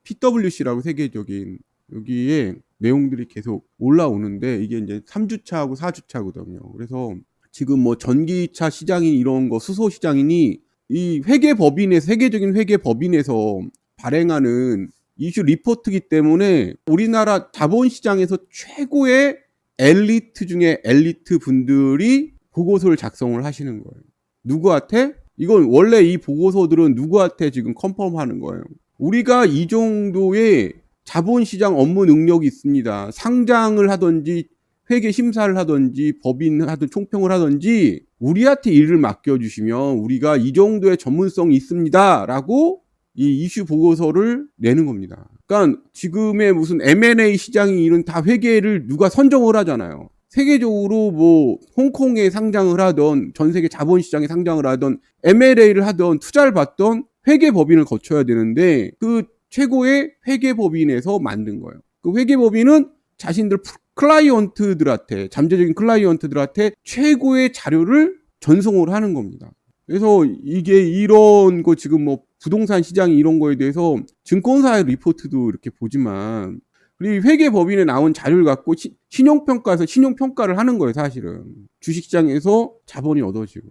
PwC라고 세계적인 여기에 내용들이 계속 올라오는데 이게 이제 3주차하고 4주차거든요. 그래서 지금 뭐 전기차 시장이 이런 거 수소 시장이니 이 회계법인의 세계적인 회계법인에서 발행하는 이슈 리포트이기 때문에 우리나라 자본시장에서 최고의 엘리트 중에 엘리트 분들이 보고서를 작성을 하시는 거예요. 누구한테? 이건 원래 이 보고서들은 누구한테 지금 컨펌하는 거예요. 우리가 이 정도의 자본시장 업무 능력이 있습니다. 상장을 하든지 회계 심사를 하든지 법인을 하든 총평을 하든지 우리한테 일을 맡겨주시면 우리가 이 정도의 전문성이 있습니다라고 이 이슈 보고서를 내는 겁니다. 그러니까 지금의 무슨 M&A 시장이 이런 다 회계를 누가 선정을 하잖아요. 세계적으로 뭐 홍콩에 상장을 하던 전 세계 자본시장에 상장을 하던 M&A를 하던 투자를 받던 회계법인을 거쳐야 되는데 그 최고의 회계법인에서 만든 거예요. 그 회계법인은 자신들 클라이언트들한테 잠재적인 클라이언트들한테 최고의 자료를 전송을 하는 겁니다. 그래서 이게 이런 거 지금 뭐 부동산 시장이 이런 거에 대해서 증권사의 리포트도 이렇게 보지만 그리고 회계법인에 나온 자료를 갖고 신용평가에서 신용평가를 하는 거예요, 사실은. 주식시장에서 자본이 얻어지고.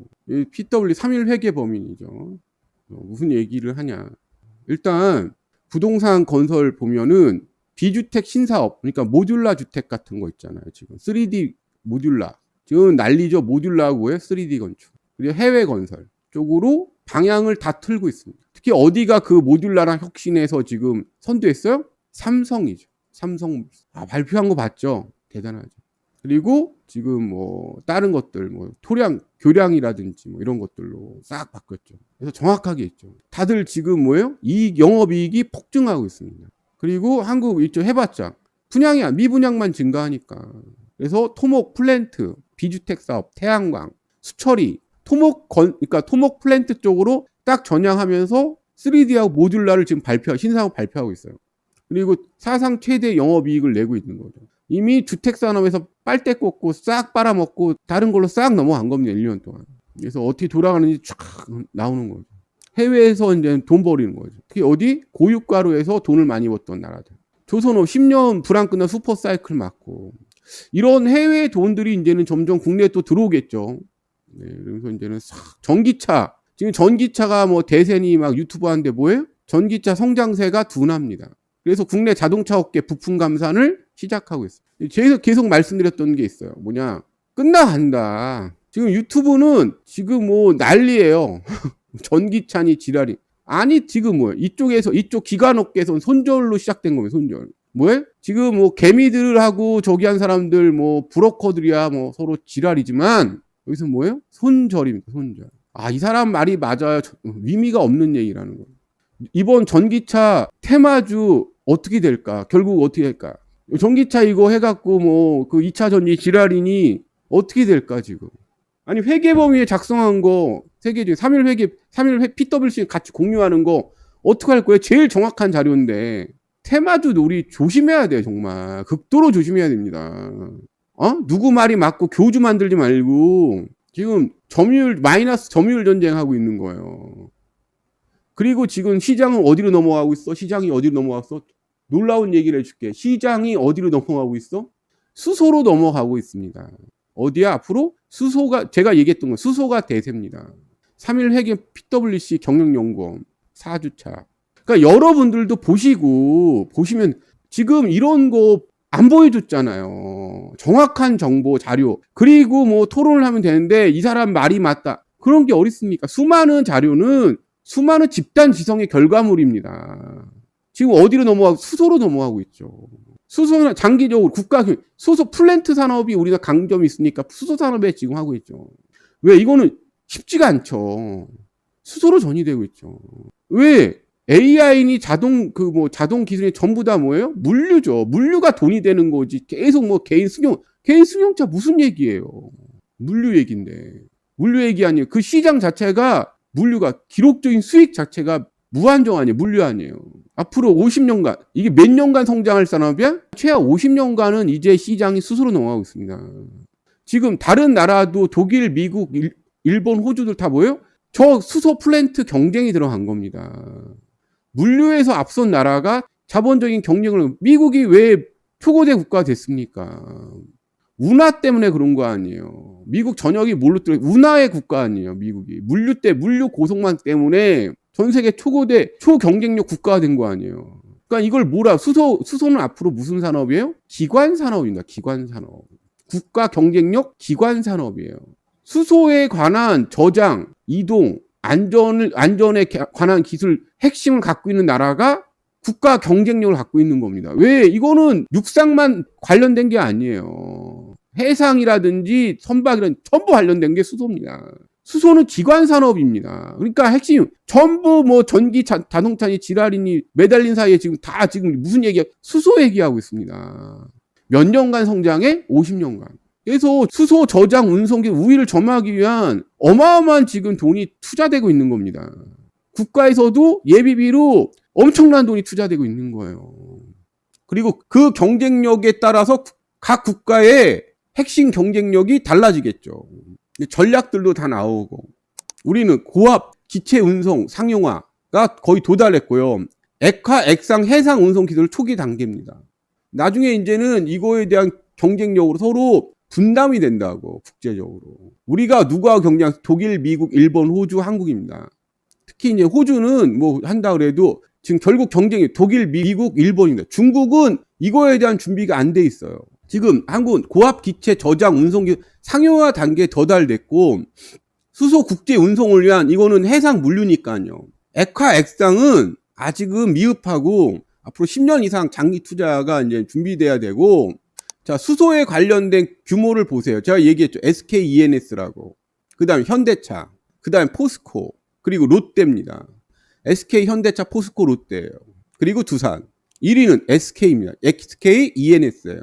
PW 3일 회계법인이죠. 무슨 얘기를 하냐. 일단 부동산 건설 보면은 비주택 신사업, 그러니까 모듈라 주택 같은 거 있잖아요. 지금 3D 모듈라. 지금 난리죠. 모듈라하고 3D 건축. 그리고 해외 건설 쪽으로 방향을 다 틀고 있습니다. 특히 어디가 그 모듈라랑 혁신에서 지금 선두했어요? 삼성이죠. 삼성 발표한 거 봤죠? 대단하죠. 그리고 지금 뭐 다른 것들 뭐 교량이라든지 뭐 이런 것들로 싹 바뀌었죠. 그래서 정확하게 있죠. 다들 지금 뭐예요? 영업이익이 폭증하고 있습니다. 그리고 한국 이쪽 해봤자 분양이 미분양만 증가하니까. 그래서 토목 플랜트, 비주택 사업, 태양광, 수처리, 그러니까 토목 플랜트 쪽으로 딱 전향하면서 3D하고 모듈라를 지금 신사업 발표하고 있어요. 그리고 사상 최대 영업이익을 내고 있는 거죠. 이미 주택산업에서 빨대 꽂고 싹 빨아먹고 다른 걸로 싹 넘어간 겁니다. 1년 동안. 그래서 어떻게 돌아가는지 쫙 나오는 거죠. 해외에서 이제 돈 버리는 거죠. 특히 어디? 고유가로에서 돈을 많이 벌던 나라들. 조선업 10년 불안 끝난 슈퍼사이클 맞고 이런 해외 돈들이 이제는 점점 국내에 또 들어오겠죠. 네, 그래서 이제는 전기차. 지금 전기차가 뭐 대세니 막 유튜브 하는데 뭐예요? 전기차 성장세가 둔합니다. 그래서 국내 자동차 업계 부품 감산을 시작하고 있어요. 계속 말씀드렸던 게 있어요. 뭐냐? 끝나간다. 지금 유튜브는 지금 뭐 난리예요. 전기차니 지랄이. 아니 지금 뭐예요? 이쪽 기관업계에서는 손절로 시작된 거예요. 손절. 뭐예요? 지금 뭐 개미들하고 저기 한 사람들 뭐 브로커들이야 뭐 서로 지랄이지만 여기서 뭐예요? 손절입니다. 손절. 이 사람 말이 맞아요. 의미가 없는 얘기라는 거예요. 이번 전기차 테마주 어떻게 될까? 결국 어떻게 될까? 전기차 이거 해갖고 뭐 그 2차 전지 지랄이니 어떻게 될까 지금? 아니 회계범위에 작성한 거 세계적인 3일 PwC 같이 공유하는 거 어떻게 할 거예요? 제일 정확한 자료인데 테마주 우리 조심해야 돼요. 정말 극도로 조심해야 됩니다. 누구 말이 맞고 교주 만들지 말고 지금 마이너스 점유율 전쟁하고 있는 거예요. 그리고 지금 시장은 어디로 넘어가고 있어? 시장이 어디로 넘어갔어? 놀라운 얘기를 해줄게. 시장이 어디로 넘어가고 있어? 수소로 넘어가고 있습니다. 어디야? 앞으로? 제가 얘기했던 거 수소가 대세입니다. 3일 회계 PwC 경영연구원 4주차. 그러니까 여러분들도 보시면 지금 이런 거 안 보여줬잖아요. 정확한 정보, 자료. 그리고 뭐 토론을 하면 되는데 이 사람 말이 맞다. 그런 게 어디 있습니까? 수많은 자료는 수많은 집단 지성의 결과물입니다. 지금 어디로 수소로 넘어가고 있죠. 수소는 장기적으로 수소 플랜트 산업이 우리가 강점이 있으니까 수소 산업에 지금 하고 있죠. 왜? 이거는 쉽지가 않죠. 수소로 전이되고 있죠. 왜? AI니 자동 기술이 전부 다 뭐예요? 물류죠. 물류가 돈이 되는 거지. 계속 뭐 개인 승용차 무슨 얘기예요? 물류 얘기인데. 물류 얘기 아니에요. 그 시장 자체가 물류가 기록적인 수익 자체가 무한정 아니에요. 물류 아니에요. 앞으로 50년간 이게 몇 년간 성장할 산업이야? 최하 50년간은 이제 시장이 수소로 넘어가고 있습니다. 지금 다른 나라도 독일, 미국, 일본, 호주들 다 뭐예요? 저 수소 플랜트 경쟁이 들어간 겁니다. 물류에서 앞선 나라가 자본적인 경쟁을 미국이 왜 초고대 국가가 됐습니까? 운하 때문에 그런 거 아니에요. 미국 전역이 뭘로 뚫려? 운하의 국가 아니에요. 미국이 물류 고속망 때문에 전 세계 초경쟁력 국가가 된 거 아니에요. 그러니까 이걸 수소는 앞으로 무슨 산업이에요? 기관 산업입니다. 기관 산업. 국가 경쟁력 기관 산업이에요. 수소에 관한 저장, 이동, 안전에 관한 기술 핵심을 갖고 있는 나라가 국가 경쟁력을 갖고 있는 겁니다. 왜? 이거는 육상만 관련된 게 아니에요. 해상이라든지 선박이라든지 전부 관련된 게 수소입니다. 수소는 기관 산업입니다. 그러니까 핵심 전부 뭐 전기 자동차니 지랄이니 매달린 사이에 지금 무슨 얘기야? 수소 얘기하고 있습니다. 몇 년간 성장해? 50년간. 그래서 수소 저장 운송기 우위를 점하기 위한 어마어마한 지금 돈이 투자되고 있는 겁니다. 국가에서도 예비비로 엄청난 돈이 투자되고 있는 거예요. 그리고 그 경쟁력에 따라서 각 국가의 핵심 경쟁력이 달라지겠죠. 전략들도 다 나오고 우리는 고압 기체 운송 상용화가 거의 도달했고요. 액화 액상 해상 운송 기술 초기 단계입니다. 나중에 이제는 이거에 대한 경쟁력으로 서로 분담이 된다고. 국제적으로 우리가 누구하고 경쟁? 독일, 미국, 일본, 호주, 한국입니다. 특히 이제 호주는 뭐 한다 그래도 지금 결국 경쟁이 독일, 미국, 일본입니다. 중국은 이거에 대한 준비가 안 돼 있어요. 지금 한국은 고압 기체 저장 운송기 상용화 단계에 도달됐고 수소 국제 운송을 위한 이거는 해상 물류니까요. 액화 액상은 아직은 미흡하고 앞으로 10년 이상 장기 투자가 이제 준비돼야 되고 자, 수소에 관련된 규모를 보세요. 제가 얘기했죠. SK E&S라고. 그다음에 현대차, 그다음에 포스코, 그리고 롯데입니다. SK, 현대차, 포스코, 롯데예요. 그리고 두산. 1위는 SK입니다. SK E&S예요.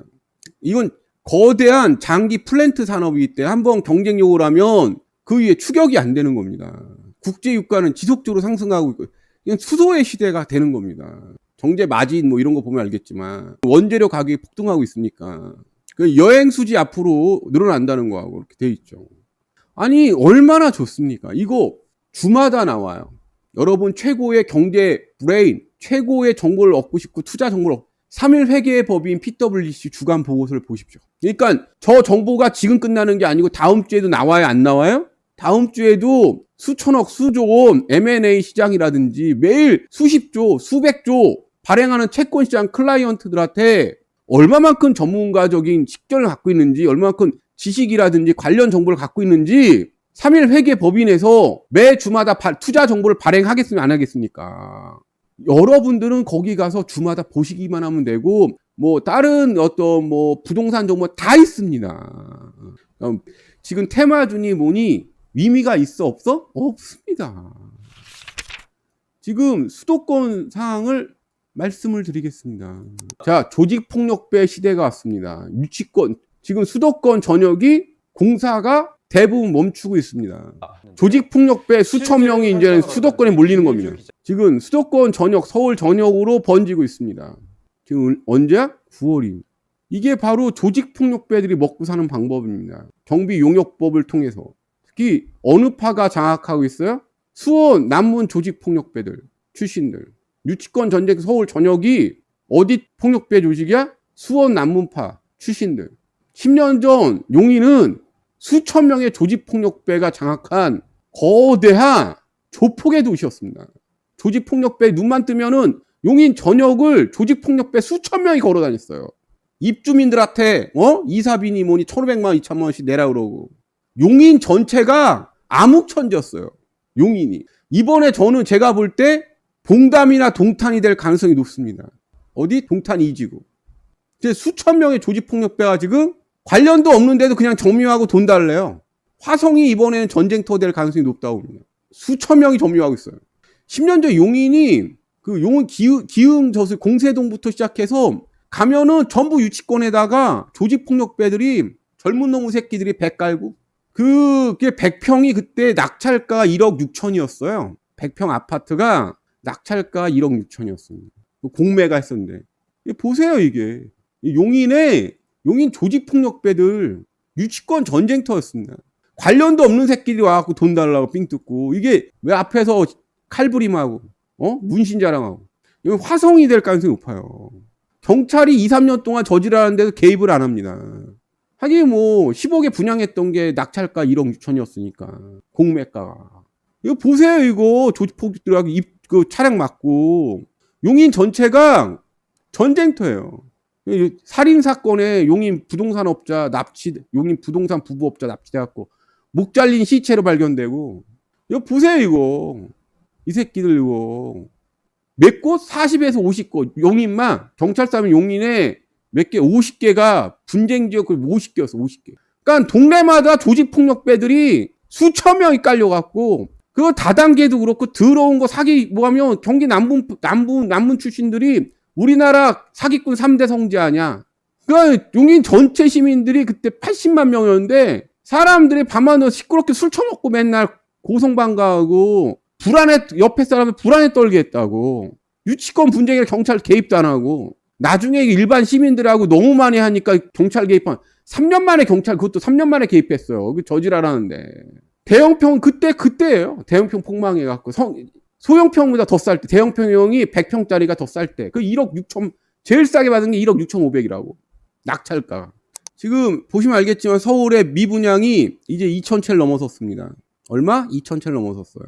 이건 거대한 장기 플랜트 산업이기 때문에 한번 경쟁력을 하면 그 위에 추격이 안 되는 겁니다. 국제 유가는 지속적으로 상승하고 있고 이건 수소의 시대가 되는 겁니다. 정제 마진 뭐 이런 거 보면 알겠지만 원재료 가격이 폭등하고 있으니까 여행 수지 앞으로 늘어난다는 거하고 이렇게 돼 있죠. 아니 얼마나 좋습니까? 이거 주마다 나와요. 여러분 최고의 경제 브레인, 최고의 정보를 얻고 싶고 투자 정보를 3일 회계의 법인 PwC 주간 보고서를 보십시오. 그러니까 저 정보가 지금 끝나는 게 아니고 다음 주에도 나와요? 안 나와요? 다음 주에도 수천억, 수조 원 M&A 시장이라든지 매일 수십조, 수백조 발행하는 채권 시장 클라이언트들한테 얼마만큼 전문가적인 식견을 갖고 있는지, 얼마만큼 지식이라든지 관련 정보를 갖고 있는지 3일 회계 법인에서 매 주마다 투자 정보를 발행하겠으면 안 하겠습니까? 여러분들은 거기 가서 주마다 보시기만 하면 되고 뭐 다른 어떤 뭐 부동산 정보 다 있습니다. 지금 테마주니 뭐니 의미가 있어 없어? 없습니다. 지금 수도권 상황을 말씀을 드리겠습니다. 자, 조직폭력배 시대가 왔습니다. 유치권 지금 수도권 전역이 공사가 대부분 멈추고 있습니다. 조직폭력배 수천 명이 이제 수도권에 몰리는 겁니다. 지금 수도권 전역, 서울 전역으로 번지고 있습니다. 지금 언제야? 9월입니다. 이게 바로 조직폭력배들이 먹고 사는 방법입니다. 경비용역법을 통해서. 특히 어느 파가 장악하고 있어요? 수원, 남문 조직폭력배들 출신들. 유치권 전쟁 서울 전역이 어디 폭력배 조직이야? 수원, 남문파 출신들. 10년 전 용인은 수천 명의 조직폭력배가 장악한 거대한 조폭의 도시였습니다. 조직폭력배 눈만 뜨면은 용인 전역을 조직폭력배 수천 명이 걸어 다녔어요. 입주민들한테 이사비니 뭐니 1,500만 2,000만 원씩 내라 그러고 용인 전체가 암흑천지였어요. 용인이. 이번에 저는 제가 볼 때 봉담이나 동탄이 될 가능성이 높습니다. 어디? 동탄 2지구. 수천 명의 조직폭력배가 지금 관련도 없는데도 그냥 점유하고 돈 달래요. 화성이 이번에는 전쟁터 될 가능성이 높다고 봅니다. 수천 명이 점유하고 있어요. 10년 전 용인이 그 용인 기흥 저수 공세동부터 시작해서 가면은 전부 유치권에다가 조직폭력배들이 젊은 놈의 새끼들이 배 깔고 그게 100평이 그때 낙찰가가 1억 6천이었어요. 100평 아파트가 낙찰가 1억 6천이었습니다. 공매가 했었는데. 보세요, 이게. 용인 조직폭력배들 유치권 전쟁터였습니다. 관련도 없는 새끼들이 와갖고 돈 달라고 삥 뜯고 이게 왜 앞에서 칼부림하고 문신 자랑하고. 이건 화성이 될 가능성이 높아요. 경찰이 2, 3년 동안 저지르는 데서 개입을 안 합니다. 하긴 뭐 10억에 분양했던 게 낙찰가 1억 6천이었으니까 공매가가. 이거 보세요. 이거 조직폭들하고 그 차량 맞고 용인 전체가 전쟁터예요. 살인 사건에 용인 부동산업자 용인 부동산 부부업자 납치돼갖고 목 잘린 시체로 발견되고. 이거 보세요. 이거 이 새끼들 이거 몇 곳? 40에서 50곳. 용인만 경찰서면 용인에 몇 개? 50개가 분쟁 지역 50개였어. 50개. 그러니까 동네마다 조직폭력배들이 수천 명이 깔려갖고 그거 다단계도 그렇고 더러운 거 사기 뭐하면 경기 남문 출신들이 우리나라 사기꾼 3대 성지 아니야. 그러니까 용인 전체 시민들이 그때 80만 명이었는데 사람들이 밤마다 시끄럽게 술 처먹고 맨날 고성방가하고 옆에 사람을 불안에 떨게 했다고. 유치권 분쟁에 경찰 개입도 안 하고. 나중에 일반 시민들하고 너무 많이 하니까 경찰 개입한 3년 만에 그것도 3년 만에 개입했어요. 저지랄하는데. 대형평 그때예요. 대형평 폭망해갖고 소형평보다 더 쌀 때, 대형평형이 100평짜리가 더 쌀 때, 그 1억 6천, 제일 싸게 받은 게 1억 6,500이라고. 낙찰가. 지금 보시면 알겠지만 서울의 미분양이 이제 2,000채를 넘어섰습니다. 얼마? 2,000채를 넘어섰어요.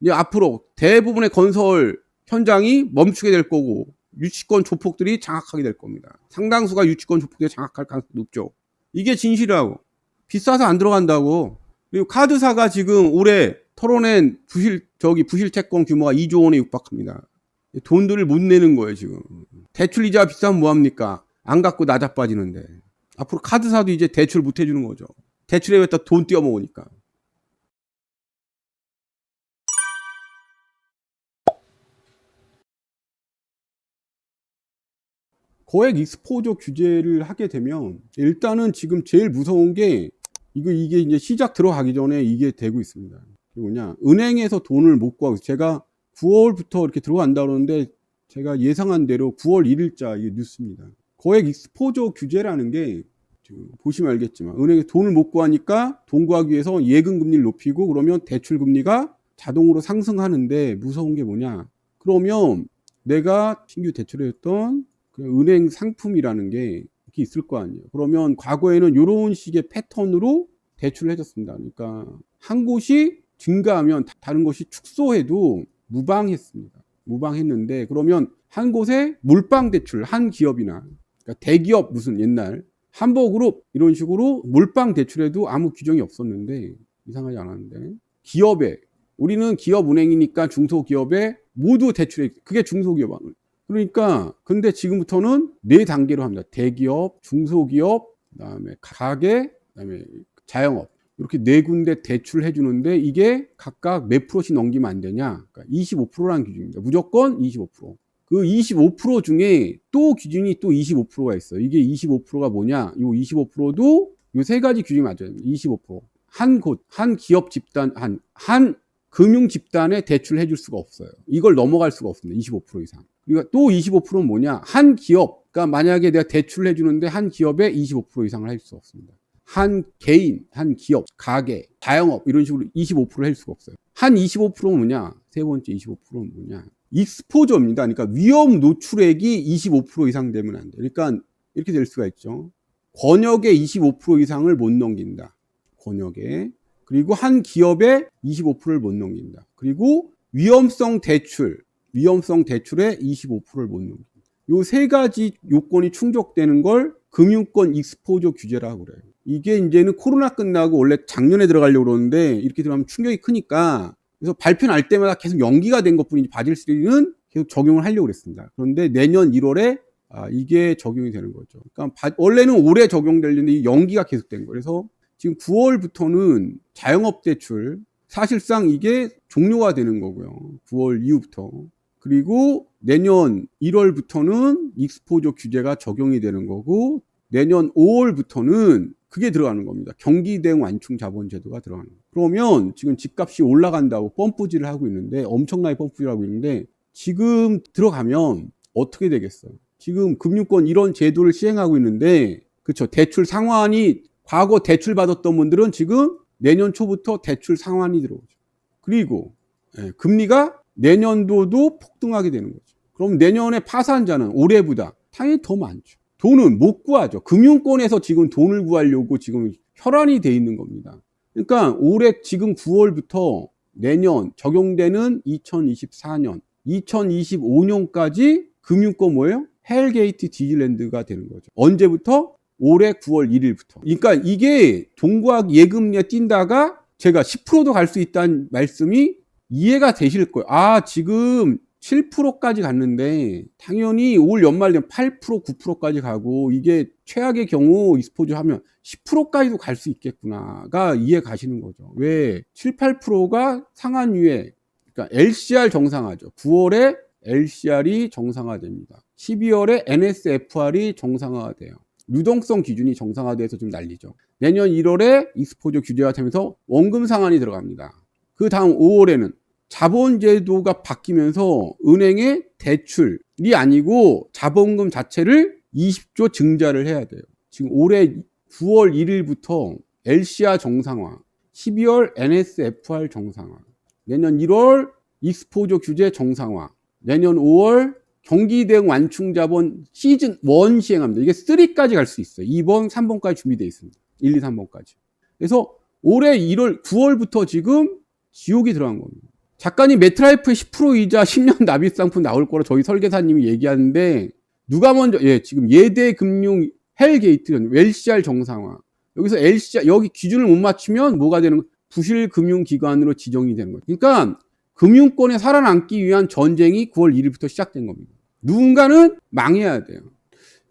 이제 앞으로 대부분의 건설 현장이 멈추게 될 거고, 유치권 조폭들이 장악하게 될 겁니다. 상당수가 유치권 조폭들이 장악할 가능성이 높죠. 이게 진실이라고. 비싸서 안 들어간다고. 그리고 카드사가 지금 올해 털어낸 부실 채권 규모가 2조 원에 육박합니다. 돈들을 못 내는 거예요, 지금. 대출 이자 비싸면 뭐합니까? 안 갖고 나자빠지는데. 앞으로 카드사도 이제 대출 못 해주는 거죠. 대출에 갖다 돈 띄어먹으니까. 거액 익스포저 규제를 하게 되면 일단은 지금 제일 무서운 게 이게 이제 시작 들어가기 전에 이게 되고 있습니다. 뭐냐, 은행에서 돈을 못 구하고, 제가 9월부터 이렇게 들어간다 그러는데 제가 예상한 대로 9월 1일자 이게 뉴스입니다. 거액 익스포저 규제라는 게 지금 보시면 알겠지만 은행에 돈을 못 구하니까 돈 구하기 위해서 예금 금리를 높이고 그러면 대출 금리가 자동으로 상승하는데, 무서운 게 뭐냐, 그러면 내가 신규 대출했던 그 은행 상품이라는 게 이렇게 있을 거 아니에요. 그러면 과거에는 이런 식의 패턴으로 대출을 해줬습니다. 그러니까 한 곳이 증가하면 다른 곳이 축소해도 무방했습니다. 무방했는데, 그러면 한 곳에 몰빵 대출, 한 기업이나, 그러니까 대기업 무슨 옛날 한복그룹 이런 식으로 몰빵 대출에도 아무 규정이 없었는데, 이상하지 않았는데, 기업에, 우리는 기업은행이니까 중소기업에 모두 대출해, 그게 중소기업. 그러니까 근데 지금부터는 4단계로 합니다. 대기업, 중소기업, 그다음에 가게, 그다음에 자영업, 이렇게 4군데 대출해 주는데 이게 각각 몇 프로씩 넘기면 안 되냐? 그러니까 25%라는 기준입니다. 무조건 25%. 그 25% 중에 또 기준이 또 25%가 있어요. 이게 25%가 뭐냐? 이 25%도 이 세 가지 기준이 맞아요. 25%. 한 기업 집단, 한 금융 집단에 대출해 줄 수가 없어요. 이걸 넘어갈 수가 없습니다. 25% 이상. 그러니까 또 25%는 뭐냐? 한 기업, 그러니까 만약에 내가 대출을 해주는데 한 기업에 25% 이상을 할 수 없습니다. 한 개인, 한 기업, 가게, 자영업 이런 식으로 25%를 할 수가 없어요. 한 25%는 뭐냐? 세 번째 25%는 뭐냐? 익스포저입니다. 그러니까 위험 노출액이 25% 이상 되면 안 돼요. 그러니까 이렇게 될 수가 있죠. 권역의 25% 이상을 못 넘긴다. 권역에. 그리고 한 기업에 25%를 못 넘긴다. 그리고 위험성 대출에 25%를 못 넘긴다. 요 세 가지 요건이 충족되는 걸 금융권 익스포저 규제라고 그래요. 이게 이제는 코로나 끝나고 원래 작년에 들어가려고 그러는데 이렇게 들어가면 충격이 크니까, 그래서 발표 날 때마다 계속 연기가 된 것뿐이지 바질3는 계속 적용을 하려고 그랬습니다. 그런데 내년 1월에 이게 적용이 되는 거죠. 그러니까 원래는 올해 적용되려는데 연기가 계속된 거예요. 그래서 지금 9월부터는 자영업 대출, 사실상 이게 종료가 되는 거고요. 9월 이후부터. 그리고 내년 1월부터는 익스포저 규제가 적용이 되는 거고, 내년 5월부터는 그게 들어가는 겁니다. 경기 대응 완충 자본 제도가 들어가는 거예요. 그러면 지금 집값이 올라간다고 펌프질을 하고 있는데, 엄청나게 펌프질을 하고 있는데, 지금 들어가면 어떻게 되겠어요? 지금 금융권 이런 제도를 시행하고 있는데, 그렇죠. 대출 상환이, 과거 대출 받았던 분들은 지금 내년 초부터 대출 상환이 들어오죠. 그리고 금리가 내년도도 폭등하게 되는 거죠. 그럼 내년에 파산자는 올해보다 당연히 더 많죠. 돈은 못 구하죠. 금융권에서 지금 돈을 구하려고 지금 혈안이 돼 있는 겁니다. 그러니까 올해 지금 9월부터 내년 적용되는 2024년, 2025년까지 금융권 뭐예요? 헬게이트 디즈니랜드가 되는 거죠. 언제부터? 올해 9월 1일부터. 그러니까 이게 동구학 예금리에 뛴다가 제가 10%도 갈 수 있다는 말씀이 이해가 되실 거예요. 아, 지금 7%까지 갔는데 당연히 올 연말 되면 8%, 9%까지 가고 이게 최악의 경우 이스포츠 하면 10%까지도 갈 수 있겠구나가 이해 가시는 거죠. 왜? 7, 8%가 상한유예, 그러니까 LCR 정상화죠. 9월에 LCR이 정상화됩니다. 12월에 NSFR이 정상화가 돼요. 유동성 기준이 정상화돼서 좀 난리죠. 내년 1월에 이스포츠 규제가 되면서 원금 상한이 들어갑니다. 그 다음 5월에는 자본제도가 바뀌면서 은행의 대출이 아니고 자본금 자체를 20조 증자를 해야 돼요. 지금 올해 9월 1일부터 LCR 정상화, 12월 NSFR 정상화, 내년 1월 익스포저 규제 정상화, 내년 5월 경기 대응 완충 자본 시즌 1 시행합니다. 이게 3까지 갈 수 있어요. 2번, 3번까지 준비되어 있습니다. 1, 2, 3번까지. 그래서 올해 1월, 9월부터 지금 지옥이 들어간 겁니다. 작가님 메트라이프의 10% 이자 10년 납입 상품 나올 거라 저희 설계사님이 얘기하는데 누가 먼저 지금 예대금융 헬게이트 LCR 정상화. 여기서 LCR 여기 기준을 못 맞추면 뭐가 되는 거예요? 부실금융기관으로 지정이 되는 거예요. 그러니까 금융권에 살아남기 위한 전쟁이 9월 1일부터 시작된 겁니다. 누군가는 망해야 돼요.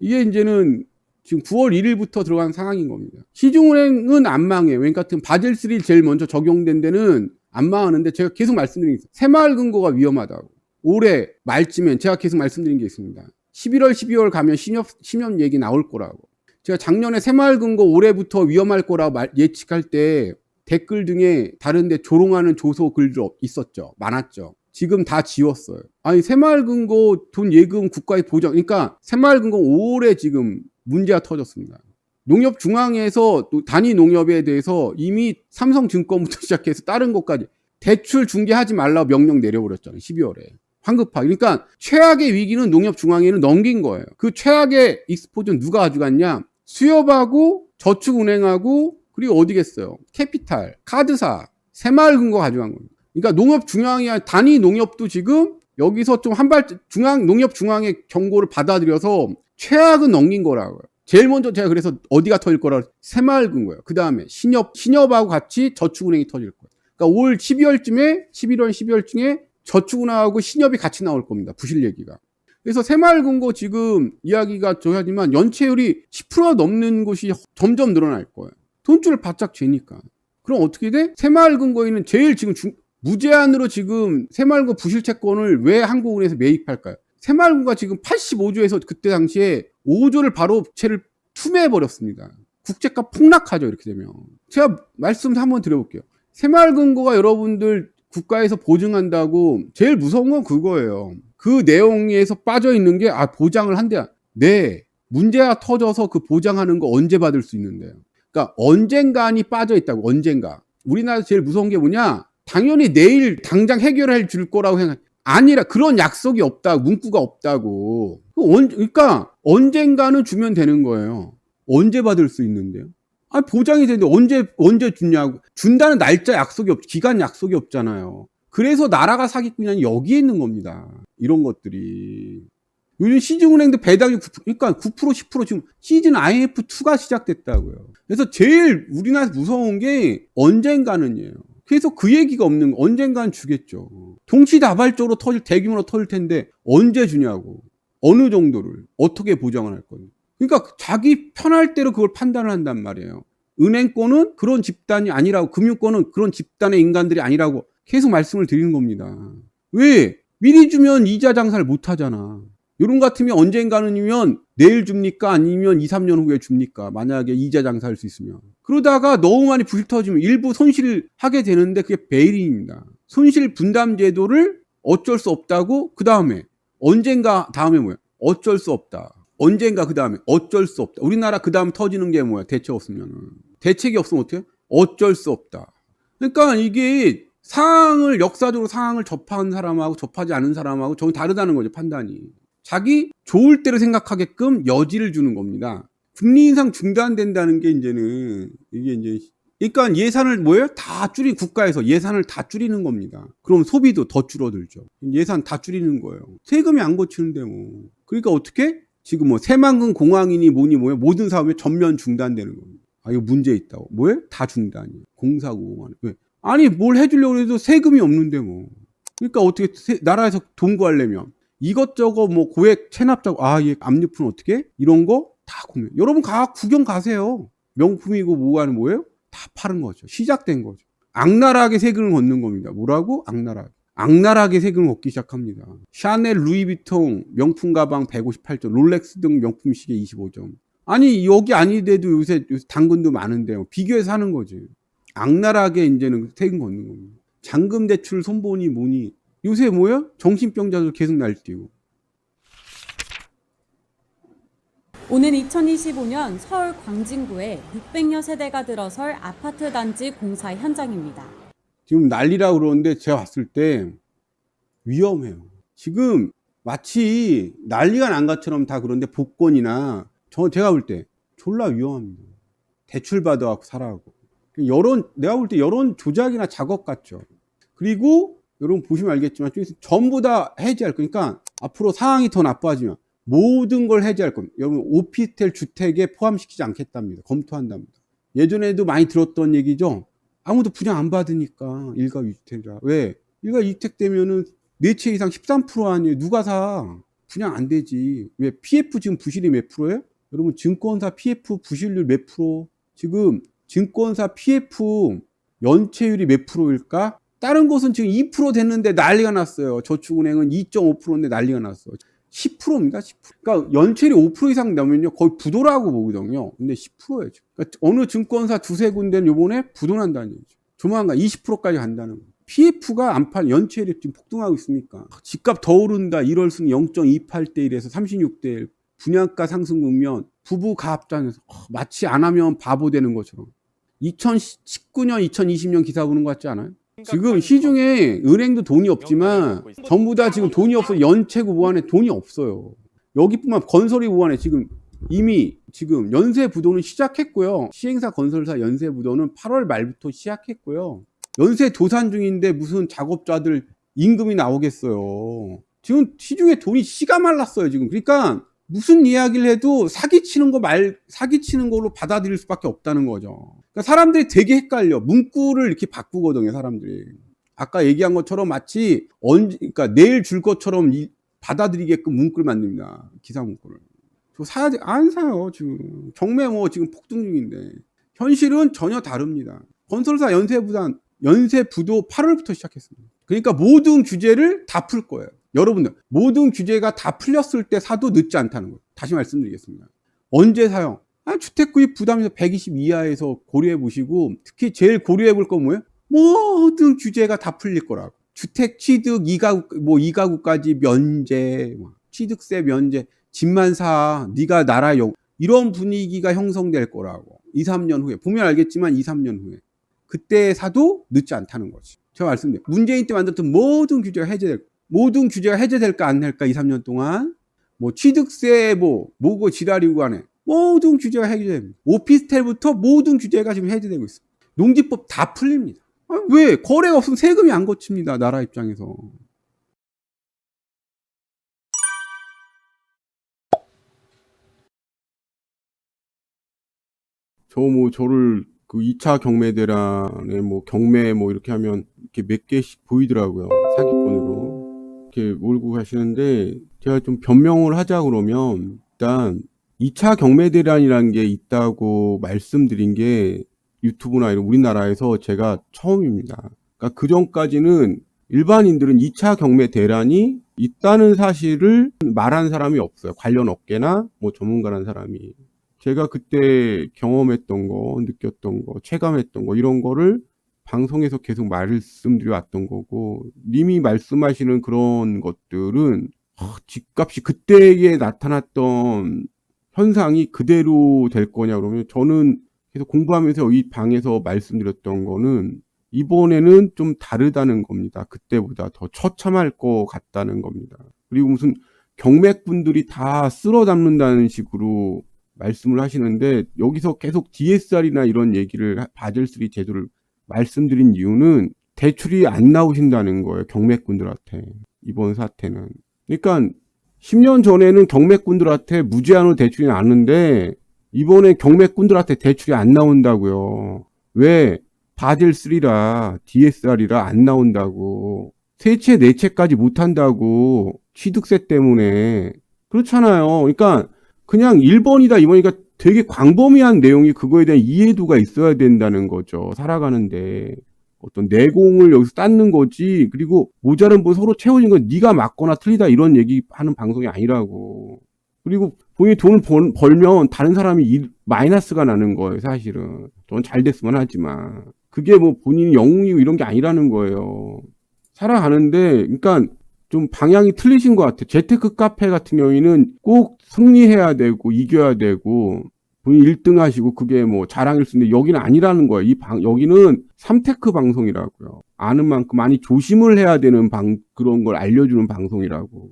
이게 이제는 지금 9월 1일부터 들어간 상황인 겁니다. 시중은행은 안 망해요. 그러니까 바젤3 제일 먼저 적용된 데는 안 망하는데 제가 계속 말씀드린 게 있어요. 새마을금고가 위험하다고. 올해 말쯤엔 제가 계속 말씀드린 게 있습니다. 11월, 12월 가면 신협 얘기 나올 거라고. 제가 작년에 새마을금고 올해부터 위험할 거라고 예측할 때 댓글 등에 다른데 조롱하는 조소 글들 있었죠. 많았죠. 지금 다 지웠어요. 아니 새마을금고 돈 예금 국가의 보장, 그러니까 새마을금고 올해 지금 문제가 터졌습니다. 농협중앙에서 단위 농협에 대해서 이미 삼성증권부터 시작해서 다른 것까지 대출 중개하지 말라고 명령 내려버렸잖아요. 12월에. 황급하게. 그러니까 최악의 위기는 농협중앙에는 넘긴 거예요. 그 최악의 익스포즈는 누가 가져갔냐? 수협하고 저축은행하고 그리고 어디겠어요? 캐피탈, 카드사, 새마을금고 가져간 겁니다. 그러니까 농협중앙이 단위 농협도 지금 여기서 좀 농협중앙의 경고를 받아들여서 최악은 넘긴 거라고요. 제일 먼저 제가 그래서 어디가 터질 거라고 새마을금고예요. 그 다음에 신협하고 같이 저축은행이 터질 거예요. 그러니까 올 12월쯤에 11월 12월쯤에 저축은행하고 신협이 같이 나올 겁니다. 부실 얘기가. 그래서 새마을금고 지금 이야기가 저하지만 연체율이 10%가 넘는 곳이 점점 늘어날 거예요. 돈줄을 바짝 재니까. 그럼 어떻게 돼? 새마을금고에는 제일 지금 무제한으로 지금 새마을금고 부실채권을 왜 한국은행에서 매입할까요? 새마을금고가 지금 85조에서 그때 당시에 5조를 바로 채를 투매해버렸습니다. 국제가 폭락하죠, 이렇게 되면. 제가 말씀 한번 드려볼게요. 새마을금고가 여러분들 국가에서 보증한다고 제일 무서운 건 그거예요. 그 내용에서 빠져있는 게, 보장을 한대야. 네. 문제가 터져서 그 보장하는 거 언제 받을 수 있는데요. 그러니까 언젠가니 빠져있다고, 언젠가. 우리나라에서 제일 무서운 게 뭐냐? 당연히 내일 당장 해결해 줄 거라고 생각. 아니라 그런 약속이 없다고, 문구가 없다고. 그러니까 언젠가는 주면 되는 거예요. 언제 받을 수 있는데요? 보장이 되는데 언제 주냐고. 준다는 날짜 약속이 기간 약속이 없잖아요. 그래서 나라가 사기꾼이 여기에 있는 겁니다. 이런 것들이. 요즘 시중은행도 배당이 9%, 그러니까 9%, 10% 지금 시즌 IMF2가 시작됐다고요. 그래서 제일 우리나라에서 무서운 게 언젠가는이에요. 그래서 그 얘기가 없는 거, 언젠가는 주겠죠. 동시다발적으로 대규모로 터질 텐데 언제 주냐고. 어느 정도를 어떻게 보장을 할 거예요. 그러니까 자기 편할 대로 그걸 판단을 한단 말이에요. 은행권은 그런 집단이 아니라고, 금융권은 그런 집단의 인간들이 아니라고 계속 말씀을 드리는 겁니다. 왜? 미리 주면 이자 장사를 못 하잖아. 요런 같으면 언젠가는이면 내일 줍니까? 아니면 2, 3년 후에 줍니까? 만약에 이자 장사할 수 있으면. 그러다가 너무 많이 부실 터지면 일부 손실을 하게 되는데 그게 베일인입니다. 손실 분담 제도를 어쩔 수 없다고, 그 다음에 언젠가 다음에 뭐야? 어쩔 수 없다. 언젠가 그 다음에 어쩔 수 없다. 우리나라 그 다음 터지는 게 뭐야? 대책 없으면은. 대책이 없으면 어떻게? 어쩔 수 없다. 그러니까 이게 역사적으로 상황을 접한 사람하고 접하지 않은 사람하고 전혀 다르다는 거죠, 판단이. 자기 좋을 대로 생각하게끔 여지를 주는 겁니다. 금리 인상 중단된다는 게 이제는, 이게 이제, 그러니까 예산을 국가에서 예산을 다 줄이는 겁니다. 그럼 소비도 더 줄어들죠. 예산 다 줄이는 거예요. 세금이 안 고치는데 뭐. 그러니까 어떻게? 지금 뭐 새만금 공항이니 모든 사업이 전면 중단되는 겁니다. 아, 이거 문제 있다고. 다 중단이에요. 공사공항. 왜? 아니, 뭘 해주려고 해도 세금이 없는데 뭐. 그러니까 어떻게 나라에서 돈 구하려면 이것저것 뭐 고액 체납자고, 얘 압류품 어떻게? 이런 거 다 구매. 여러분 구경 가세요. 명품이고 뭐하는 뭐예요? 다 파는 거죠. 시작된 거죠. 악랄하게 세금을 걷는 겁니다. 뭐라고? 악랄하게 세금을 걷기 시작합니다. 샤넬, 루이비통 명품 가방 158점, 롤렉스 등 명품 시계 25점. 아니, 여기 아니돼도 요새 당근도 많은데요. 비교해서 하는 거지. 악랄하게 이제는 세금 걷는 겁니다. 잔금 대출 손보니 뭐니. 요새 뭐야? 정신병자들 계속 날뛰고. 오는 2025년 서울 광진구에 600여 세대가 들어설 아파트 단지 공사 현장입니다. 지금 난리라고 그러는데 제가 봤을 때 위험해요. 지금 마치 난리가 난 것처럼 다 그런데 복권이나 제가 볼 때 졸라 위험합니다. 대출 받아갖고 살아가고. 내가 볼 때 여론 조작이나 작업 같죠. 그리고 여러분 보시면 알겠지만 전부 다 해지할 거니까 앞으로 상황이 더 나빠지면 모든 걸 해지할 겁니다. 여러분 오피스텔 주택에 포함시키지 않겠답니다. 검토한답니다. 예전에도 많이 들었던 얘기죠. 아무도 분양 안 받으니까 일가 2주택이라. 왜? 일가 2주택 되면은 4채 이상 13% 아니에요. 누가 사? 분양 안 되지. 왜? PF 지금 부실이 몇 프로예요? 여러분 증권사 PF 부실률 몇 프로? 지금 증권사 PF 연체율이 몇 프로일까? 다른 곳은 지금 2% 됐는데 난리가 났어요. 저축은행은 2.5%인데 난리가 났어요. 10%입니다. 10%. 그러니까 연체율이 5% 이상 나면요 거의 부도라고 보거든요. 근데 10%예요. 그러니까 어느 증권사 두세 군데는 요번에 부도난다는 얘기죠. 조만간 20%까지 간다는 거예요. PF가 안 팔, 연체율이 지금 폭등하고 있으니까. 집값 더 오른다. 1월 순 0.28대 1에서 36대 1. 분양가 상승 국면, 부부 가압장에서 마치 안 하면 바보 되는 것처럼. 2019년, 2020년 기사 보는 것 같지 않아요? 지금 시중에 은행도 돈이 없지만 전부 다 지금 돈이 없어. 연체고 뭐하네 돈이 없어요. 여기뿐만 건설이 뭐하네 지금 이미 지금 연쇄 부도는 시작했고요. 시행사 건설사 연쇄 부도는 8월 말부터 시작했고요. 연쇄 도산 중인데 무슨 작업자들 임금이 나오겠어요. 지금 시중에 돈이 씨가 말랐어요 지금. 그러니까 무슨 이야기를 해도 사기치는 걸로 받아들일 수밖에 없다는 거죠. 그러니까 사람들이 되게 헷갈려. 문구를 이렇게 바꾸거든요, 사람들이. 아까 얘기한 것처럼 마치 그러니까 내일 줄 것처럼 받아들이게끔 문구를 만듭니다. 기사 문구를. 저 사야지, 안 사요, 지금. 경매 지금 폭등 중인데. 현실은 전혀 다릅니다. 건설사 연쇄 부도 8월부터 시작했습니다. 그러니까 모든 규제를 다 풀 거예요. 여러분들 모든 규제가 다 풀렸을 때 사도 늦지 않다는 거예요. 다시 말씀드리겠습니다. 언제 사요? 주택 구입 부담에서 120 이하에서 고려해 보시고 특히 제일 고려해 볼 건 뭐예요? 모든 규제가 다 풀릴 거라고. 주택 취득 2가구까지 면제, 취득세 면제, 집만 사, 네가 나라용 이런 분위기가 형성될 거라고. 2, 3년 후에 보면 알겠지만 2, 3년 후에 그때 사도 늦지 않다는 거지. 제가 말씀드려요. 문재인 때 만들었던 모든 규제가 해제될까 안 될까 2, 3년 동안 취득세 뭐고 지랄이고 간에 모든 규제가 해제됩니다. 오피스텔부터 모든 규제가 지금 해제되고 있습니다. 농지법 다 풀립니다. 왜? 거래가 없으면 세금이 안 거칩니다. 나라 입장에서. 저를 그 2차 경매대란에 경매 이렇게 하면 이렇게 몇 개씩 보이더라고요. 사기꾼으로. 이렇게 몰고 가시는데 제가 좀 변명을 하자 그러면 일단 2차 경매대란이라는 게 있다고 말씀드린 게 유튜브나 이런 우리나라에서 제가 처음입니다. 그러니까 그 전까지는 일반인들은 2차 경매대란이 있다는 사실을 말한 사람이 없어요. 관련 업계나 전문가라는 사람이. 제가 그때 경험했던 거, 느꼈던 거, 체감했던 거 이런 거를 방송에서 계속 말씀드려 왔던 거고 님이 말씀하시는 그런 것들은 집값이 그때에 나타났던 현상이 그대로 될 거냐 그러면 저는 계속 공부하면서 이 방에서 말씀드렸던 거는 이번에는 좀 다르다는 겁니다. 그때보다 더 처참할 것 같다는 겁니다. 그리고 무슨 경맥분들이 다 쓸어 담는다는 식으로 말씀을 하시는데, 여기서 계속 DSR이나 이런 얘기를 바젤3 제도를 말씀드린 이유는 대출이 안 나오신다는 거예요. 경맥분들한테. 이번 사태는. 그러니까 10년 전에는 경맥분들한테 무제한으로 대출이 나왔는데 이번에 경맥분들한테 대출이 안 나온다고요. 왜? 바젤3라 DSR이라 안 나온다고. 세채, 네채까지 못 한다고. 취득세 때문에. 그렇잖아요. 그러니까 그냥 1번이다 2번이니까 되게 광범위한 내용이 그거에 대한 이해도가 있어야 된다는 거죠. 살아가는데. 어떤 내공을 여기서 닦는 거지. 그리고 모자른 분 서로 채워진 건 네가 맞거나 틀리다 이런 얘기하는 방송이 아니라고. 그리고 본인이 돈을 벌면 다른 사람이 마이너스가 나는 거예요. 사실은. 전 잘 됐으면 하지만. 그게 뭐 본인이 영웅이고 이런 게 아니라는 거예요. 살아가는데 그러니까 좀 방향이 틀리신 것 같아요. 재테크 카페 같은 경우에는 꼭 승리해야 되고 이겨야 되고 본인 1등 하시고 그게 뭐 자랑일 수 있는데 여기는 아니라는 거예요. 여기는 삼테크 방송이라고요. 아는 만큼 많이 조심을 해야 되는 그런 걸 알려주는 방송이라고.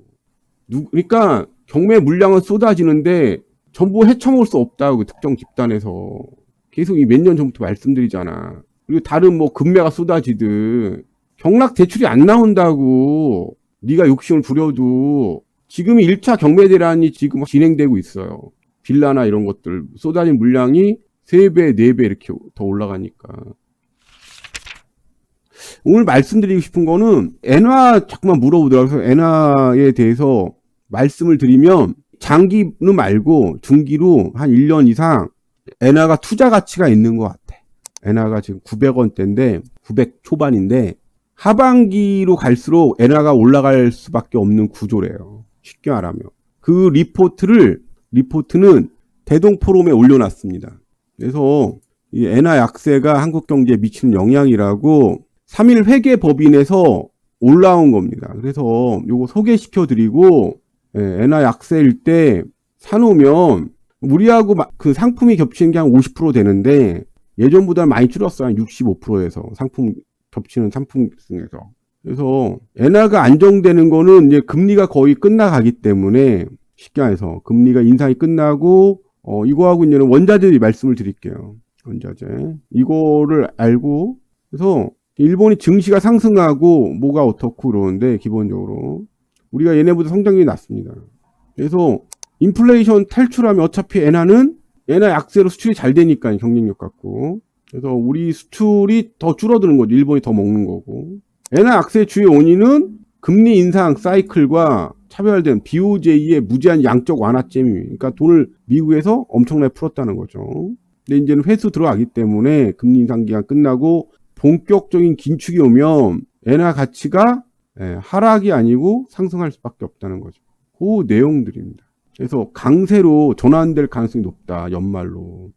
그러니까 경매 물량은 쏟아지는데 전부 헤쳐먹을 수 없다고. 특정 집단에서. 계속 몇 년 전부터 말씀드리잖아. 그리고 다른 뭐 금매가 쏟아지든 경락 대출이 안 나온다고. 네가 욕심을 부려도 지금 1차 경매 대란이 지금 진행되고 있어요. 빌라나 이런 것들 쏟아진 물량이 3배, 4배 이렇게 더 올라가니까. 오늘 말씀드리고 싶은 거는 엔화 자꾸만 물어보더라고요. 그래서 엔화에 대해서 말씀을 드리면 장기는 말고 중기로 한 1년 이상 엔화가 투자 가치가 있는 것 같아. 엔화가 지금 900원대인데 900 초반인데 하반기로 갈수록 엔화가 올라갈 수밖에 없는 구조래요. 쉽게 말하면. 그 리포트는 대동포럼에 올려놨습니다. 그래서 이 엔화 약세가 한국 경제에 미치는 영향이라고 3일 회계법인에서 올라온 겁니다. 그래서 요거 소개시켜드리고, 엔화 약세일 때 사놓으면 우리하고 그 상품이 겹치는 게 한 50% 되는데 예전보다 많이 줄었어요. 한 65%에서 상품 겹치는 상품 중에서. 그래서 엔화가 안정되는 거는 이제 금리가 거의 끝나가기 때문에 쉽게 말해서 금리가 인상이 끝나고 이거하고 이제는 원자재 말씀을 드릴게요. 원자재 이거를 알고 그래서 일본이 증시가 상승하고 뭐가 어떻고 그러는데 기본적으로 우리가 얘네보다 성장률이 낮습니다. 그래서 인플레이션 탈출하면 어차피 엔화 약세로 수출이 잘 되니까 경쟁력 갖고 그래서 우리 수출이 더 줄어드는 거죠. 일본이 더 먹는 거고 엔화 약세의 주요 원인은 금리 인상 사이클과 차별된 BOJ의 무제한 양적 완화잼이 그러니까 돈을 미국에서 엄청나게 풀었다는 거죠. 근데 이제는 회수 들어가기 때문에 금리 인상 기간 끝나고 본격적인 긴축이 오면 엔화 가치가 하락이 아니고 상승할 수밖에 없다는 거죠. 그 내용들입니다. 그래서 강세로 전환될 가능성이 높다. 연말로.